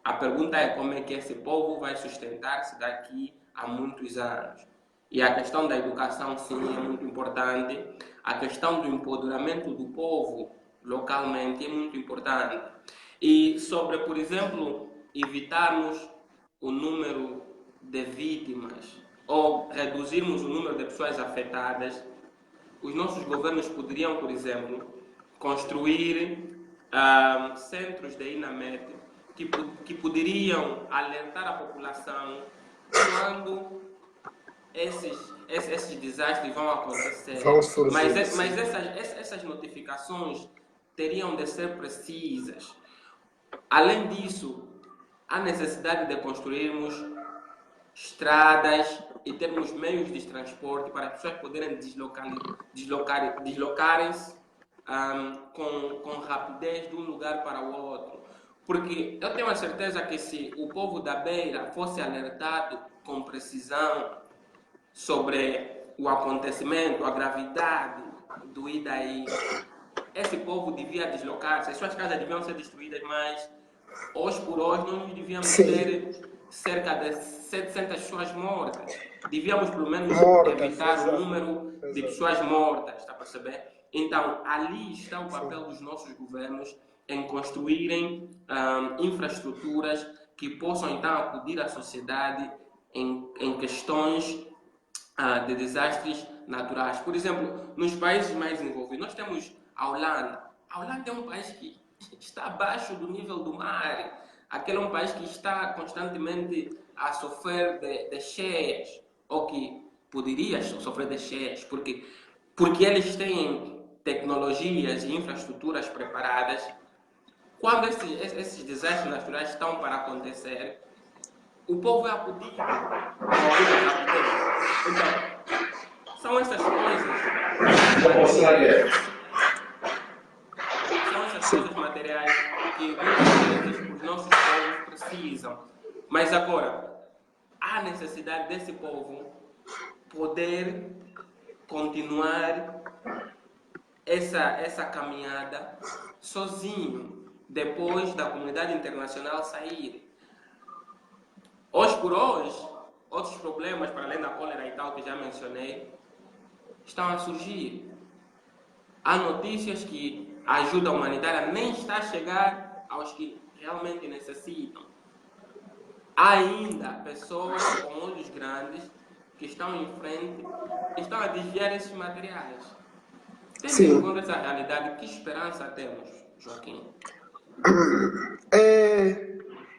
A pergunta é como é que esse povo vai sustentar-se daqui a muitos anos. E a questão da educação, sim, é muito importante. A questão do empoderamento do povo localmente é muito importante. E sobre, por exemplo, evitarmos o número de vítimas ou reduzirmos o número de pessoas afetadas, os nossos governos poderiam, por exemplo, construir centros de INAMED que poderiam alertar a população quando esses desastres vão acontecer. Vão surgir, mas essas notificações teriam de ser precisas. Além disso, há necessidade de construirmos estradas e termos meios de transporte para as pessoas poderem deslocarem-se com rapidez de um lugar para o outro. Porque eu tenho a certeza que se o povo da Beira fosse alertado com precisão sobre o acontecimento, a gravidade do Idaí, esse povo devia deslocar-se, as suas casas deviam ser destruídas, mas hoje por hoje nós devíamos ter cerca de 700 pessoas mortas. Devíamos pelo menos evitar o número de pessoas mortas, está a perceber? Então, ali está o papel dos nossos governos em construírem infraestruturas que possam então acudir à sociedade em questões de desastres naturais. Por exemplo, nos países mais desenvolvidos, nós temos a Holanda. A Holanda é um país que está abaixo do nível do mar. Aquele é um país que está constantemente a sofrer de cheias, ou que poderia sofrer de cheias, porque eles têm tecnologias e infraestruturas preparadas. Quando esses desastres naturais estão para acontecer, o povo é acudido com alguma rapidez. Então, são essas coisas materiais que muitas vezes os nossos povos precisam. Mas agora, há necessidade desse povo poder continuar essa caminhada sozinho, depois da comunidade internacional sair. Hoje por hoje, outros problemas, para além da cólera e tal, que já mencionei, estão a surgir. Há notícias que a ajuda humanitária nem está a chegar aos que realmente necessitam. Há ainda pessoas com olhos grandes que estão em frente, estão a desviar esses materiais. Tendo em conta essa realidade, que esperança temos, Joaquim?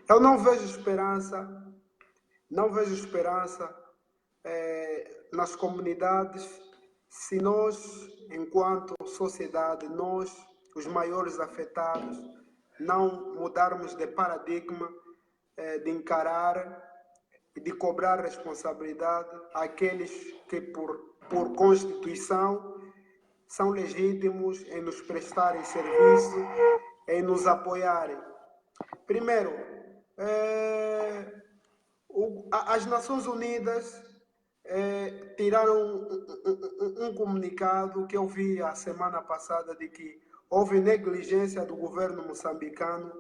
Eu não vejo esperança. Não vejo esperança nas comunidades se nós, enquanto sociedade, nós, os maiores afetados, não mudarmos de paradigma, de encarar e de cobrar responsabilidade àqueles que, por Constituição, são legítimos em nos prestarem serviço, em nos apoiarem. Primeiro, eh, as Nações Unidas tiraram um comunicado que eu vi a semana passada de que houve negligência do governo moçambicano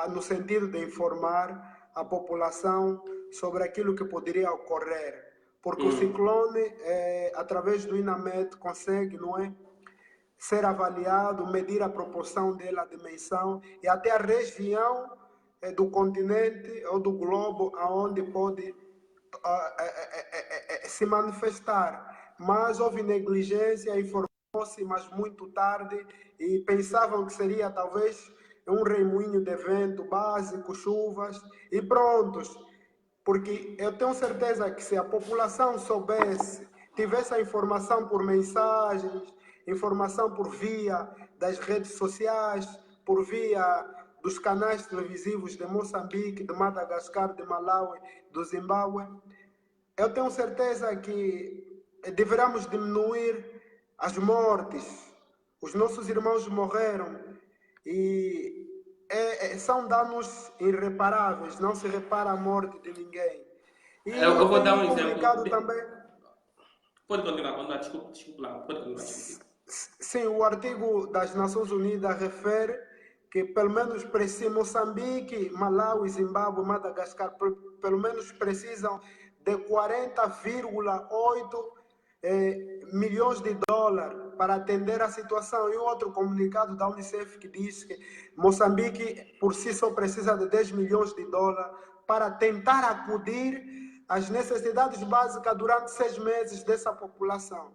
no sentido de informar a população sobre aquilo que poderia ocorrer. Porque o Hum, ciclone, através do INAMET, consegue, não é, ser avaliado, medir a proporção dele, a dimensão e até a região do continente ou do globo aonde pode se manifestar. Mas houve negligência, informou-se, mas muito tarde, e pensavam que seria talvez um remoinho de vento básico, chuvas, e prontos. Porque eu tenho certeza que se a população soubesse, tivesse a informação por mensagens, informação por via das redes sociais, por via dos canais televisivos de Moçambique, de Madagascar, de Malawi, do Zimbábue, eu tenho certeza que deveremos diminuir as mortes. Os nossos irmãos morreram e são danos irreparáveis, não se repara a morte de ninguém. eu E vou tem dar um um exemplo. comunicado também. Pode continuar, desculpa, desculpa lá, pode continuar, desculpe. Sim, o artigo das Nações Unidas refere que pelo menos Moçambique, Malawi, Zimbábue, Madagascar, pelo menos precisam de 40,8 milhões de dólares para atender a situação. E outro comunicado da Unicef que diz que Moçambique por si só precisa de 10 milhões de dólares para tentar acudir às necessidades básicas durante 6 meses dessa população.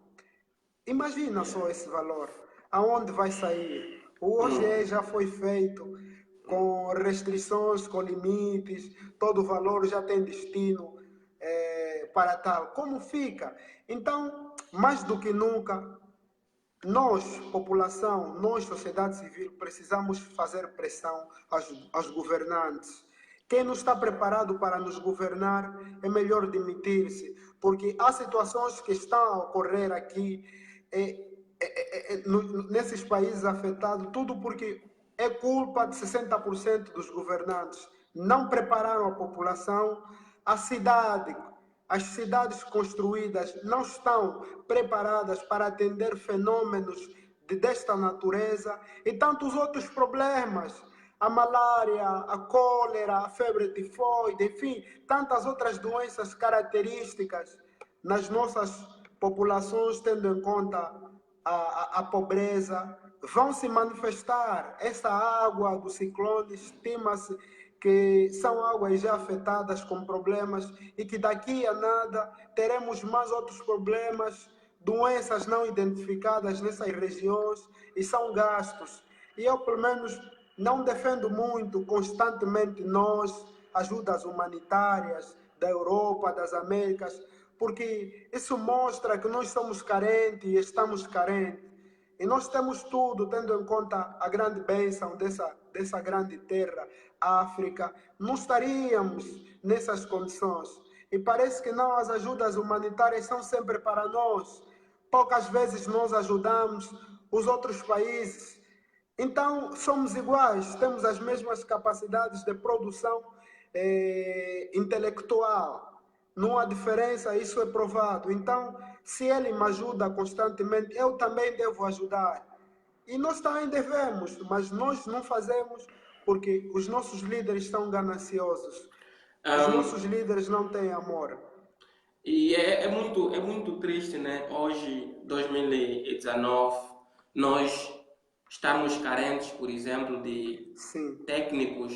Imagina só esse valor. Aonde vai sair? O OGE Hum, já foi feito com restrições, com limites, todo o valor já tem destino para tal. Como fica? Então, mais do que nunca, nós, população, nós, sociedade civil, precisamos fazer pressão aos governantes. Quem não está preparado para nos governar é melhor demitir-se, porque há situações que estão a ocorrer aqui, nesses países afetados, tudo porque é culpa de 60% dos governantes. Não prepararam a população, a cidade, as cidades construídas não estão preparadas para atender fenômenos desta natureza e tantos outros problemas. A malária, a cólera, a febre tifoide, enfim, tantas outras doenças características nas nossas populações, tendo em conta a pobreza, vão se manifestar. Essa água do ciclone estima-se que são águas já afetadas com problemas e que daqui a nada teremos mais outros problemas, doenças não identificadas nessas regiões e são gastos. E eu, pelo menos, não defendo muito constantemente nós, ajudas humanitárias da Europa, das Américas, porque isso mostra que nós somos carentes e estamos carentes. E nós temos tudo, tendo em conta a grande bênção dessa grande terra, África, não estaríamos nessas condições. E parece que não, as ajudas humanitárias são sempre para nós. Poucas vezes nós ajudamos os outros países. Então, somos iguais, temos as mesmas capacidades de produção intelectual. Não há diferença, isso é provado. Então, se ele me ajuda constantemente, eu também devo ajudar. E nós também devemos, mas nós não fazemos porque os nossos líderes são gananciosos. Os nossos um, líderes não têm amor. e é muito triste, né? Hoje, 2019, nós estamos carentes, por exemplo, de Sim. técnicos,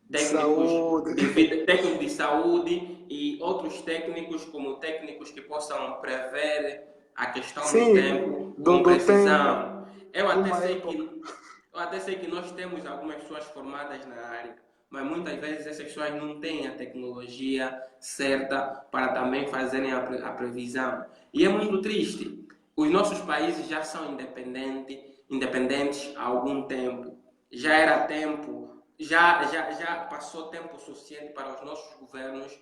De técnicos saúde. de vida, técnicos de saúde e outros técnicos, como técnicos que possam prever a questão do Sim, tempo com do tempo. precisão. Eu até Uma sei época. que eu até sei que nós temos algumas pessoas formadas na área, mas muitas vezes essas pessoas não têm a tecnologia certa para também fazerem a previsão. E é muito triste. Os nossos países já são independentes há algum tempo. Já era tempo, já passou tempo suficiente para os nossos governos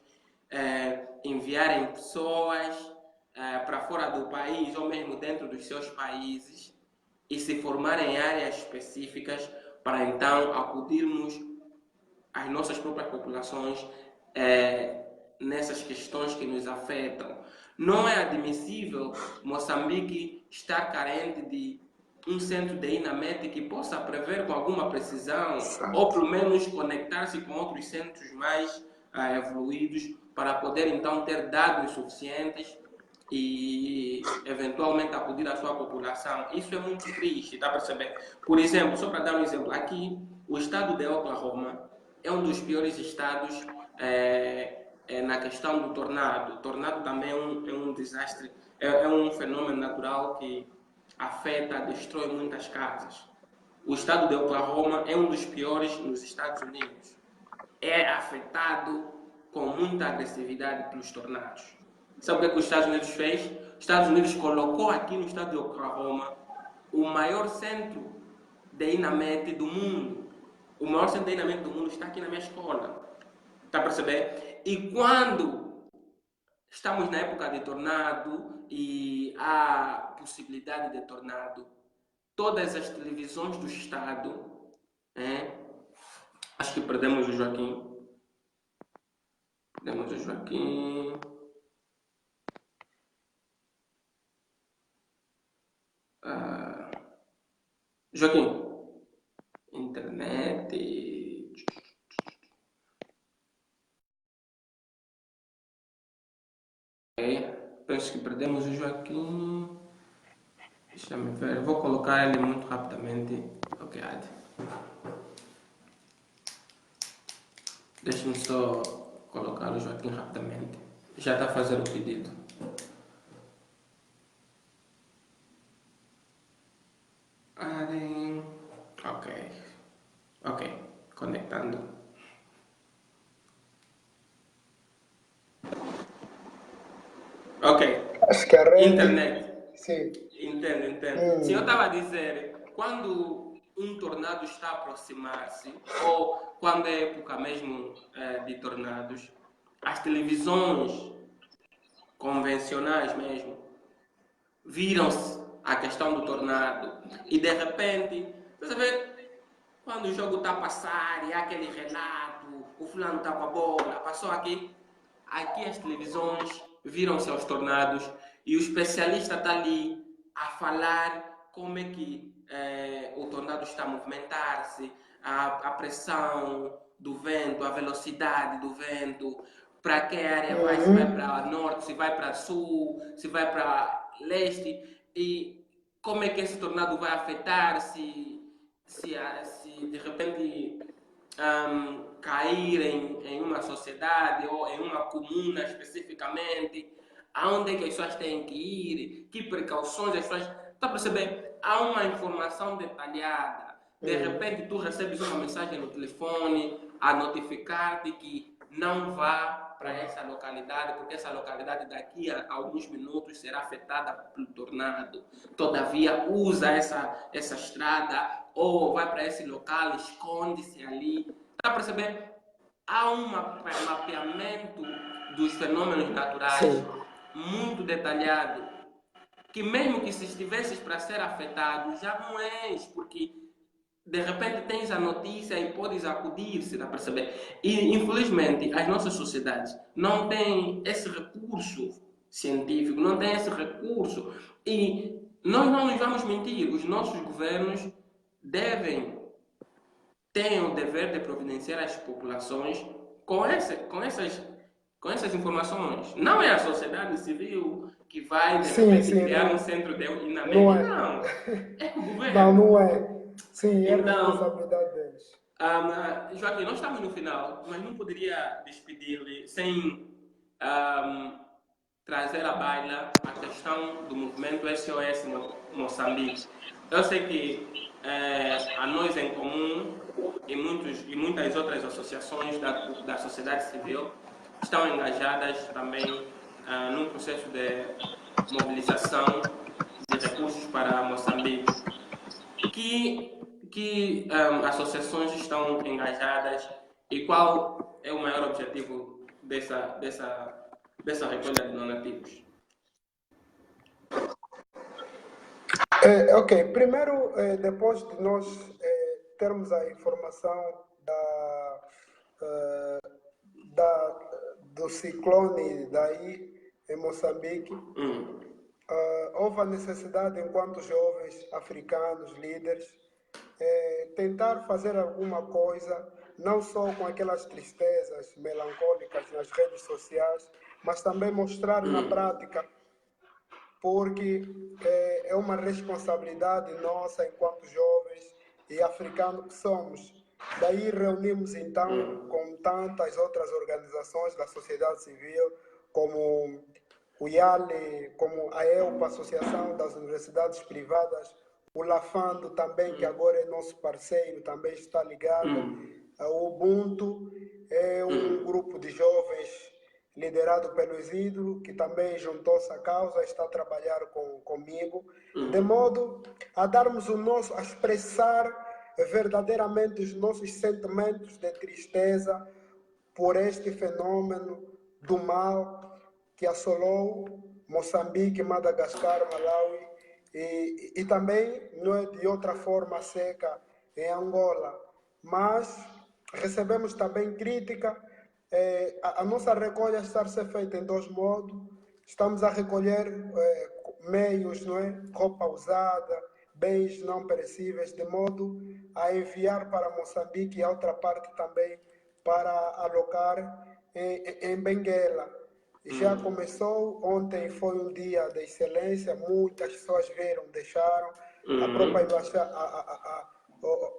enviarem pessoas para fora do país ou mesmo dentro dos seus países e se formarem em áreas específicas para então acudirmos às nossas próprias populações nessas questões que nos afetam. Não é admissível Moçambique estar carente de um centro de INAMET que possa prever com alguma precisão, ou pelo menos conectar-se com outros centros mais evoluídos, para poder então ter dados suficientes e eventualmente acudir à sua população. Isso é muito triste, está a perceber? Por exemplo, só para dar um exemplo, aqui o estado de Oklahoma é um dos piores estados na questão do tornado. O tornado também é um desastre, é um fenômeno natural que afeta, destrói muitas casas. O estado de Oklahoma é um dos piores nos Estados Unidos. É afetado com muita agressividade pelos tornados. Sabe o que os Estados Unidos fez? Os Estados Unidos colocou aqui no estado de Oklahoma o maior centro de INAMET do mundo. O maior centro de INAMET do mundo está aqui na minha escola. Está a perceber? E quando estamos na época de tornado e há possibilidade de tornado, todas as televisões do estado, acho que perdemos o Joaquim. Perdemos o Joaquim. Joaquim, internet. Penso que perdemos o Joaquim. Deixa-me ver. Vou colocar ele muito rapidamente. Ok, deixa-me só colocar o Joaquim rapidamente. Já está a fazer o pedido. Ok, conectando. Ok, Acho que a rede... internet. Sim. Entendo. Se eu estava a dizer, quando um tornado está a aproximar-se, ou quando é época mesmo de tornados, as televisões convencionais mesmo viram-se a questão do tornado e de repente, você vê, quando o jogo está a passar e há aquele relato, o fulano está com a bola, passou aqui as televisões viram-se aos tornados e o especialista está ali a falar como é que o tornado está a movimentar-se, a pressão do vento, a velocidade do vento, para que área vai, se vai para norte, se vai para sul, se vai para leste, e como é que esse tornado vai afetar, se de repente cair em uma sociedade ou em uma comuna especificamente, aonde é que as pessoas têm que ir, que precauções as pessoas... Está a perceber? Há uma informação detalhada. De repente tu recebes uma mensagem no telefone a notificar-te que não vá para essa localidade, porque essa localidade daqui a alguns minutos será afetada pelo tornado. Todavia, usa essa estrada ou vai para esse local, esconde-se ali. Está a perceber? Há um mapeamento dos fenômenos naturais muito detalhado, que mesmo que se estivesses para ser afetado, já não és, porque de repente tens a notícia e podes acudir-se, dá para perceber? E infelizmente as nossas sociedades não têm esse recurso científico, não têm esse recurso. E nós não nos vamos mentir, os nossos governos têm o dever de providenciar as populações com essas informações. Não é a sociedade civil que vai de repente criar um centro de INAMET, não. É o governo. Não é. Sim, é então, responsabilidade deles. Joaquim, nós estamos no final, mas não poderia despedir-lhe sem trazer à baila a questão do movimento SOS Moçambique. Eu sei que a Nós em Comum e muitas outras associações da sociedade civil estão engajadas também num processo de mobilização de recursos para Moçambique. Que associações estão engajadas e qual é o maior objetivo dessa recolha de donativos? Ok, primeiro, depois de nós termos a informação eh, do ciclone daí em Moçambique, houve a necessidade, enquanto jovens africanos, líderes, tentar fazer alguma coisa, não só com aquelas tristezas melancólicas nas redes sociais, mas também mostrar na prática, porque é uma responsabilidade nossa enquanto jovens e africanos que somos. Daí reunimos então com tantas outras organizações da sociedade civil, como o IALE, como a EUPA, Associação das Universidades Privadas, o Lafando também, que agora é nosso parceiro, também está ligado, o Ubuntu, é um grupo de jovens liderado pelo Isidro, que também juntou-se à causa, está a trabalhar comigo, de modo a darmos a expressar verdadeiramente os nossos sentimentos de tristeza por este fenômeno do mal que assolou Moçambique, Madagascar, Malawi e também não é de outra forma seca em Angola. Mas recebemos também crítica. A nossa recolha está a ser feita em dois modos. Estamos a recolher meios, não é? Roupa usada, bens não perecíveis, de modo a enviar para Moçambique e a outra parte também para alocar em Benguela. Já começou, ontem foi um dia de excelência, muitas pessoas viram, deixaram, a própria embaixada,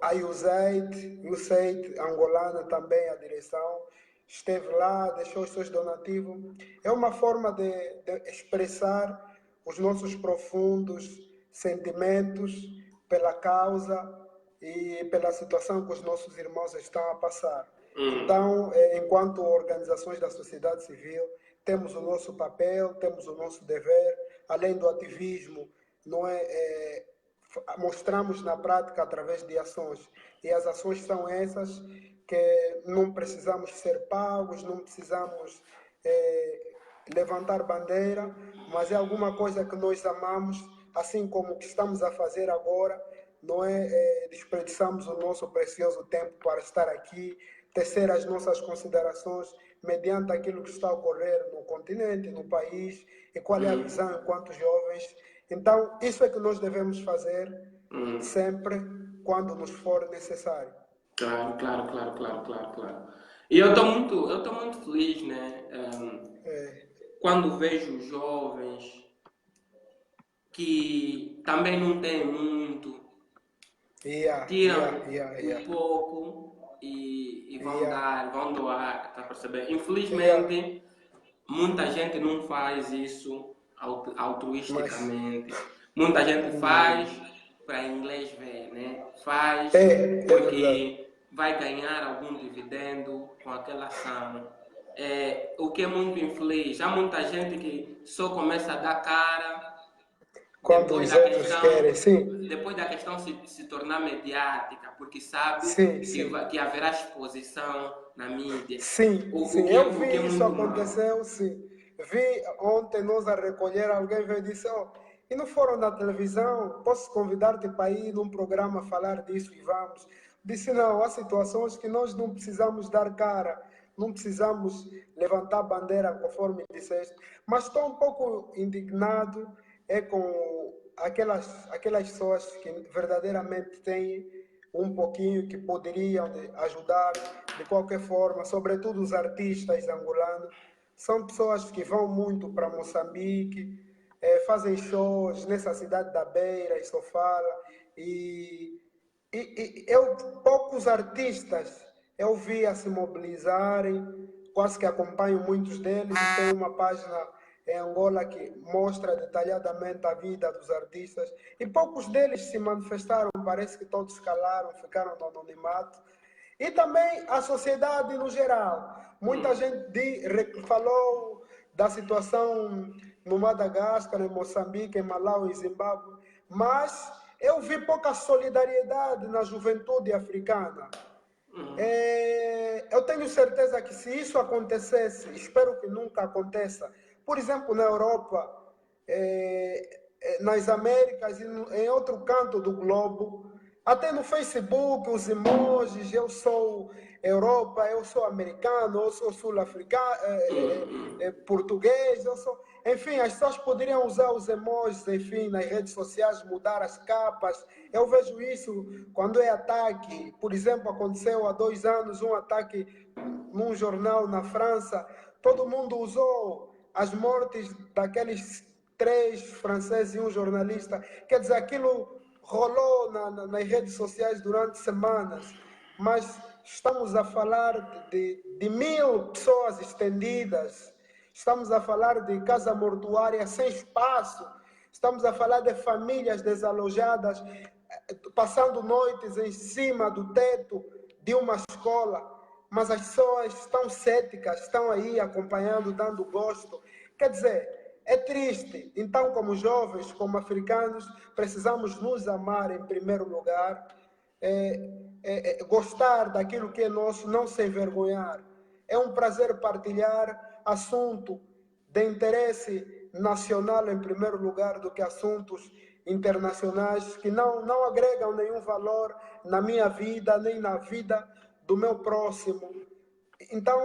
a USAID angolana também, a direção, esteve lá, deixou os seus donativos. É uma forma de expressar os nossos profundos sentimentos pela causa e pela situação que os nossos irmãos estão a passar. Então, enquanto organizações da sociedade civil, temos o nosso papel, temos o nosso dever, além do ativismo, não mostramos na prática através de ações. E as ações são essas que não precisamos ser pagos, não precisamos levantar bandeira, mas é alguma coisa que nós amamos, assim como o que estamos a fazer agora, não desperdiçamos o nosso precioso tempo para estar aqui, tecer as nossas considerações mediante aquilo que está a ocorrer no continente, no país, e qual é a visão enquanto jovens. Então, isso é que nós devemos fazer sempre quando nos for necessário. Claro. E eu estou muito feliz, né? Quando vejo jovens que também não têm muito, tiram um pouco e vão doar, tá a perceber? Infelizmente, muita gente não faz isso altruisticamente. Muita gente faz para inglês ver, né? Faz porque vai ganhar algum dividendo com aquela ação. O que é muito infeliz. Há muita gente que só começa a dar cara quando os outros querem, sim. Depois da questão se tornar mediática, porque sabe que haverá exposição na mídia. Sim, eu vi isso aconteceu, sim. Vi ontem nós a recolher, alguém veio e disse, e não foram na televisão, posso convidar-te para ir num programa falar disso e vamos. Disse, não, há situações que nós não precisamos dar cara, não precisamos levantar bandeira, conforme disseste, mas estou um pouco indignado com aquelas pessoas que verdadeiramente têm um pouquinho que poderiam ajudar de qualquer forma, sobretudo os artistas angolanos. São pessoas que vão muito para Moçambique, fazem shows nessa cidade da Beira, em Sofala, e poucos artistas eu vi a se mobilizarem, quase que acompanho muitos deles, e tem uma página em Angola que mostra detalhadamente a vida dos artistas, e poucos deles se manifestaram, parece que todos calaram, ficaram no anonimato. E também a sociedade no geral. Muita gente falou da situação no Madagascar, em Moçambique, em Malawi, em Zimbábue, mas eu vi pouca solidariedade na juventude africana. Eu tenho certeza que se isso acontecesse, espero que nunca aconteça, por exemplo, na Europa, nas Américas e em outro canto do globo, Até no Facebook, os emojis, eu sou Europa, eu sou americano, eu sou sul-africano, português, eu sou... Enfim, as pessoas poderiam usar os emojis, enfim, nas redes sociais, mudar as capas. Eu vejo isso quando é ataque. Por exemplo, aconteceu há 2 anos um ataque num jornal na França. Todo mundo usou as mortes daqueles 3 franceses e um jornalista. Quer dizer, aquilo rolou nas redes sociais durante semanas, mas estamos a falar de 1.000 pessoas estendidas, estamos a falar de casa mortuária sem espaço, estamos a falar de famílias desalojadas, passando noites em cima do teto de uma escola, mas as pessoas estão céticas, estão aí acompanhando, dando gosto. Quer dizer, é triste. Então, como jovens, como africanos, precisamos nos amar em primeiro lugar, gostar daquilo que é nosso, não se envergonhar. É um prazer partilhar assunto de interesse nacional em primeiro lugar do que assuntos internacionais que não agregam nenhum valor na minha vida, nem na vida do meu próximo. Então,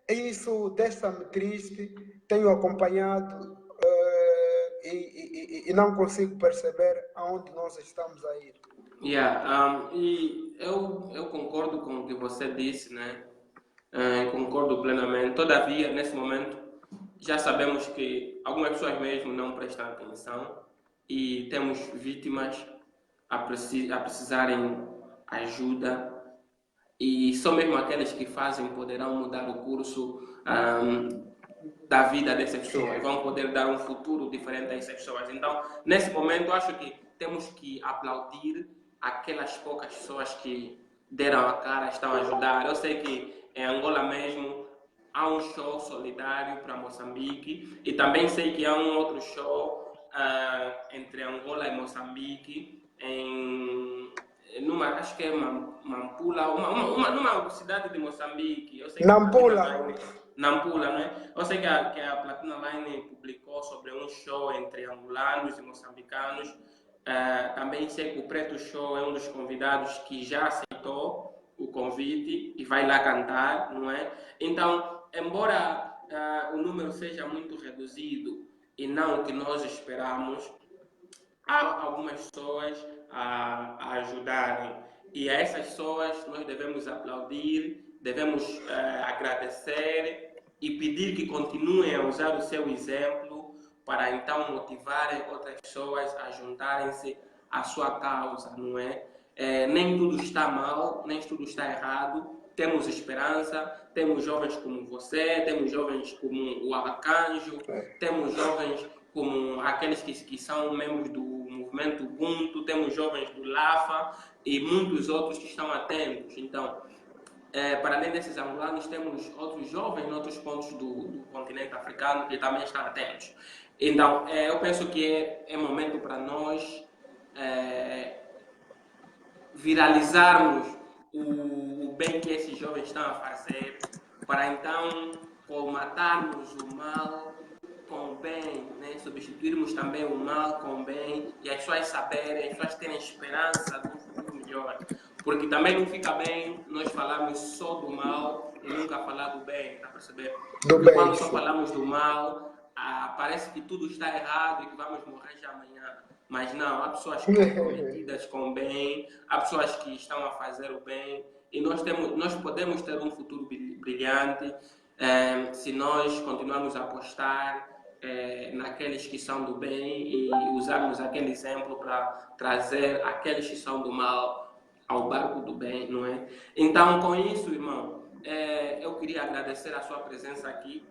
isso deixa-me triste, tenho acompanhado e não consigo perceber aonde nós estamos a ir. E eu concordo com o que você disse, né? Concordo plenamente. Todavia, nesse momento, já sabemos que algumas pessoas mesmo não prestam atenção e temos vítimas a precisarem ajuda, e só mesmo aqueles que fazem poderão mudar o curso da vida dessas pessoas, vão poder dar um futuro diferente a essas pessoas. Então, nesse momento, acho que temos que aplaudir aquelas poucas pessoas que deram a cara, estão a ajudar. Eu sei que em Angola mesmo há um show solidário para Moçambique, e também sei que há um outro show entre Angola e Moçambique acho que é Nampula, numa cidade de Moçambique. Eu sei que Nampula, não é? Eu sei que a Platina Line publicou sobre um show entre angolanos e moçambicanos. Também sei que o Preto Show é um dos convidados que já aceitou o convite e vai lá cantar, não é? Então, embora o número seja muito reduzido e não o que nós esperamos, há algumas pessoas a ajudarem, e a essas pessoas nós devemos aplaudir, devemos agradecer e pedir que continuem a usar o seu exemplo para então motivarem outras pessoas a juntarem-se à sua causa, não é? Nem tudo está mal, nem tudo está errado. Temos esperança, temos jovens como você, temos jovens como o Arcanjo, temos jovens como aqueles que são membros do movimento Ubuntu, temos jovens do LAFA e muitos outros que estão atentos. Então, para além desses angolanos, temos outros jovens em outros pontos do continente africano que também estão atentos. Então, eu penso que é momento para nós viralizarmos o bem que esses jovens estão a fazer, para então colmatarmos o mal com o bem, né? Substituirmos também o mal com o bem, e as pessoas saberem, as pessoas terem esperança de um futuro melhor. Porque também não fica bem nós falarmos só do mal e nunca falar do bem, tá percebendo? Porque quando só falamos do mal, parece que tudo está errado e que vamos morrer já amanhã. Mas não, há pessoas comprometidas com o bem, há pessoas que estão a fazer o bem, e nós podemos ter um futuro brilhante se nós continuarmos a apostar naqueles que são do bem e usarmos aquele exemplo para trazer aqueles que são do mal ao barco do bem, não é? Então, com isso, irmão, eu queria agradecer a sua presença aqui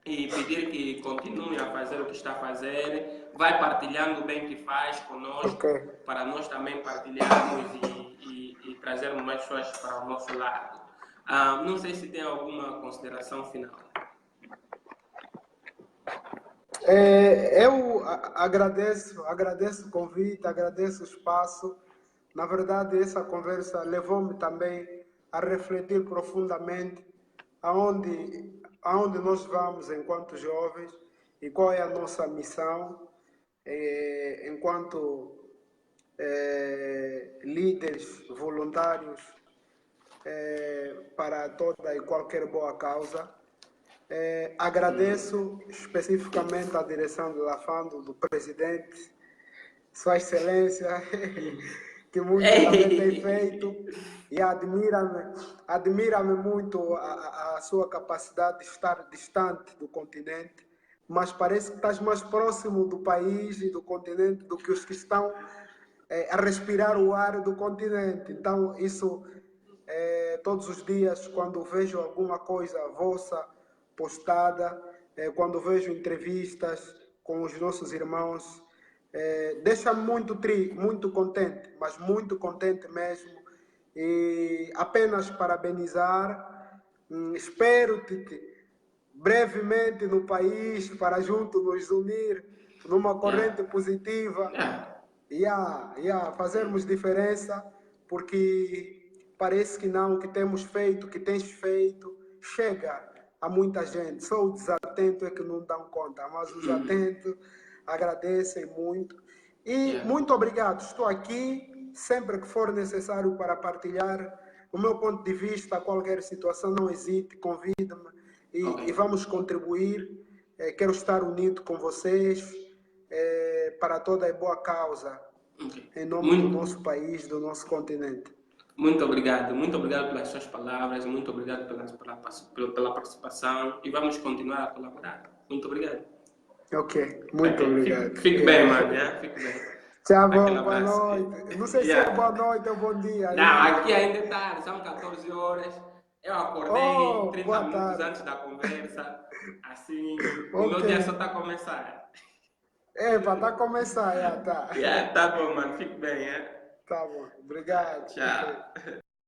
e pedir que continue a fazer o que está a fazer, vai partilhando o bem que faz conosco, para nós também partilharmos e trazermos mais pessoas para o nosso lado. Não sei se tem alguma consideração final. Eu agradeço o convite, agradeço o espaço. Na verdade, essa conversa levou-me também a refletir profundamente aonde nós vamos enquanto jovens e qual é a nossa missão enquanto líderes voluntários para toda e qualquer boa causa. Agradeço especificamente à direção do Lafando, do presidente, Sua Excelência, que muito também tem feito, e admira-me muito a sua capacidade de estar distante do continente, mas parece que estás mais próximo do país e do continente do que os que estão a respirar o ar do continente. Então, isso, todos os dias, quando vejo alguma coisa vossa postada, quando vejo entrevistas com os nossos irmãos, deixa-me muito contente, mas muito contente mesmo. E apenas parabenizar, espero-te brevemente no país para junto nos unir numa corrente positiva e fazermos diferença, porque parece que não, que temos feito, que tens feito, chega a muita gente. Só o desatento é que não dão conta, mas os atentos agradecem muito. E muito obrigado, estou aqui sempre que for necessário para partilhar o meu ponto de vista, qualquer situação, não hesite, convide-me e vamos contribuir. Quero estar unido com vocês para toda a boa causa, em nome do nosso país, do nosso continente. Muito obrigado pelas suas palavras, muito obrigado pela participação e vamos continuar a colaborar. Muito obrigado. Ok, muito obrigado. Fique bem, mano. Fique bem. Tchau, boa noite. Não sei se é boa noite ou bom dia. Não, aqui ainda é tarde, são 14 horas. Eu acordei 30 minutos antes da conversa. Assim, o meu dia só está a começar. Está a começar, tá. Tá bom, mano. Fique bem, Tá bom, obrigado. Tchau.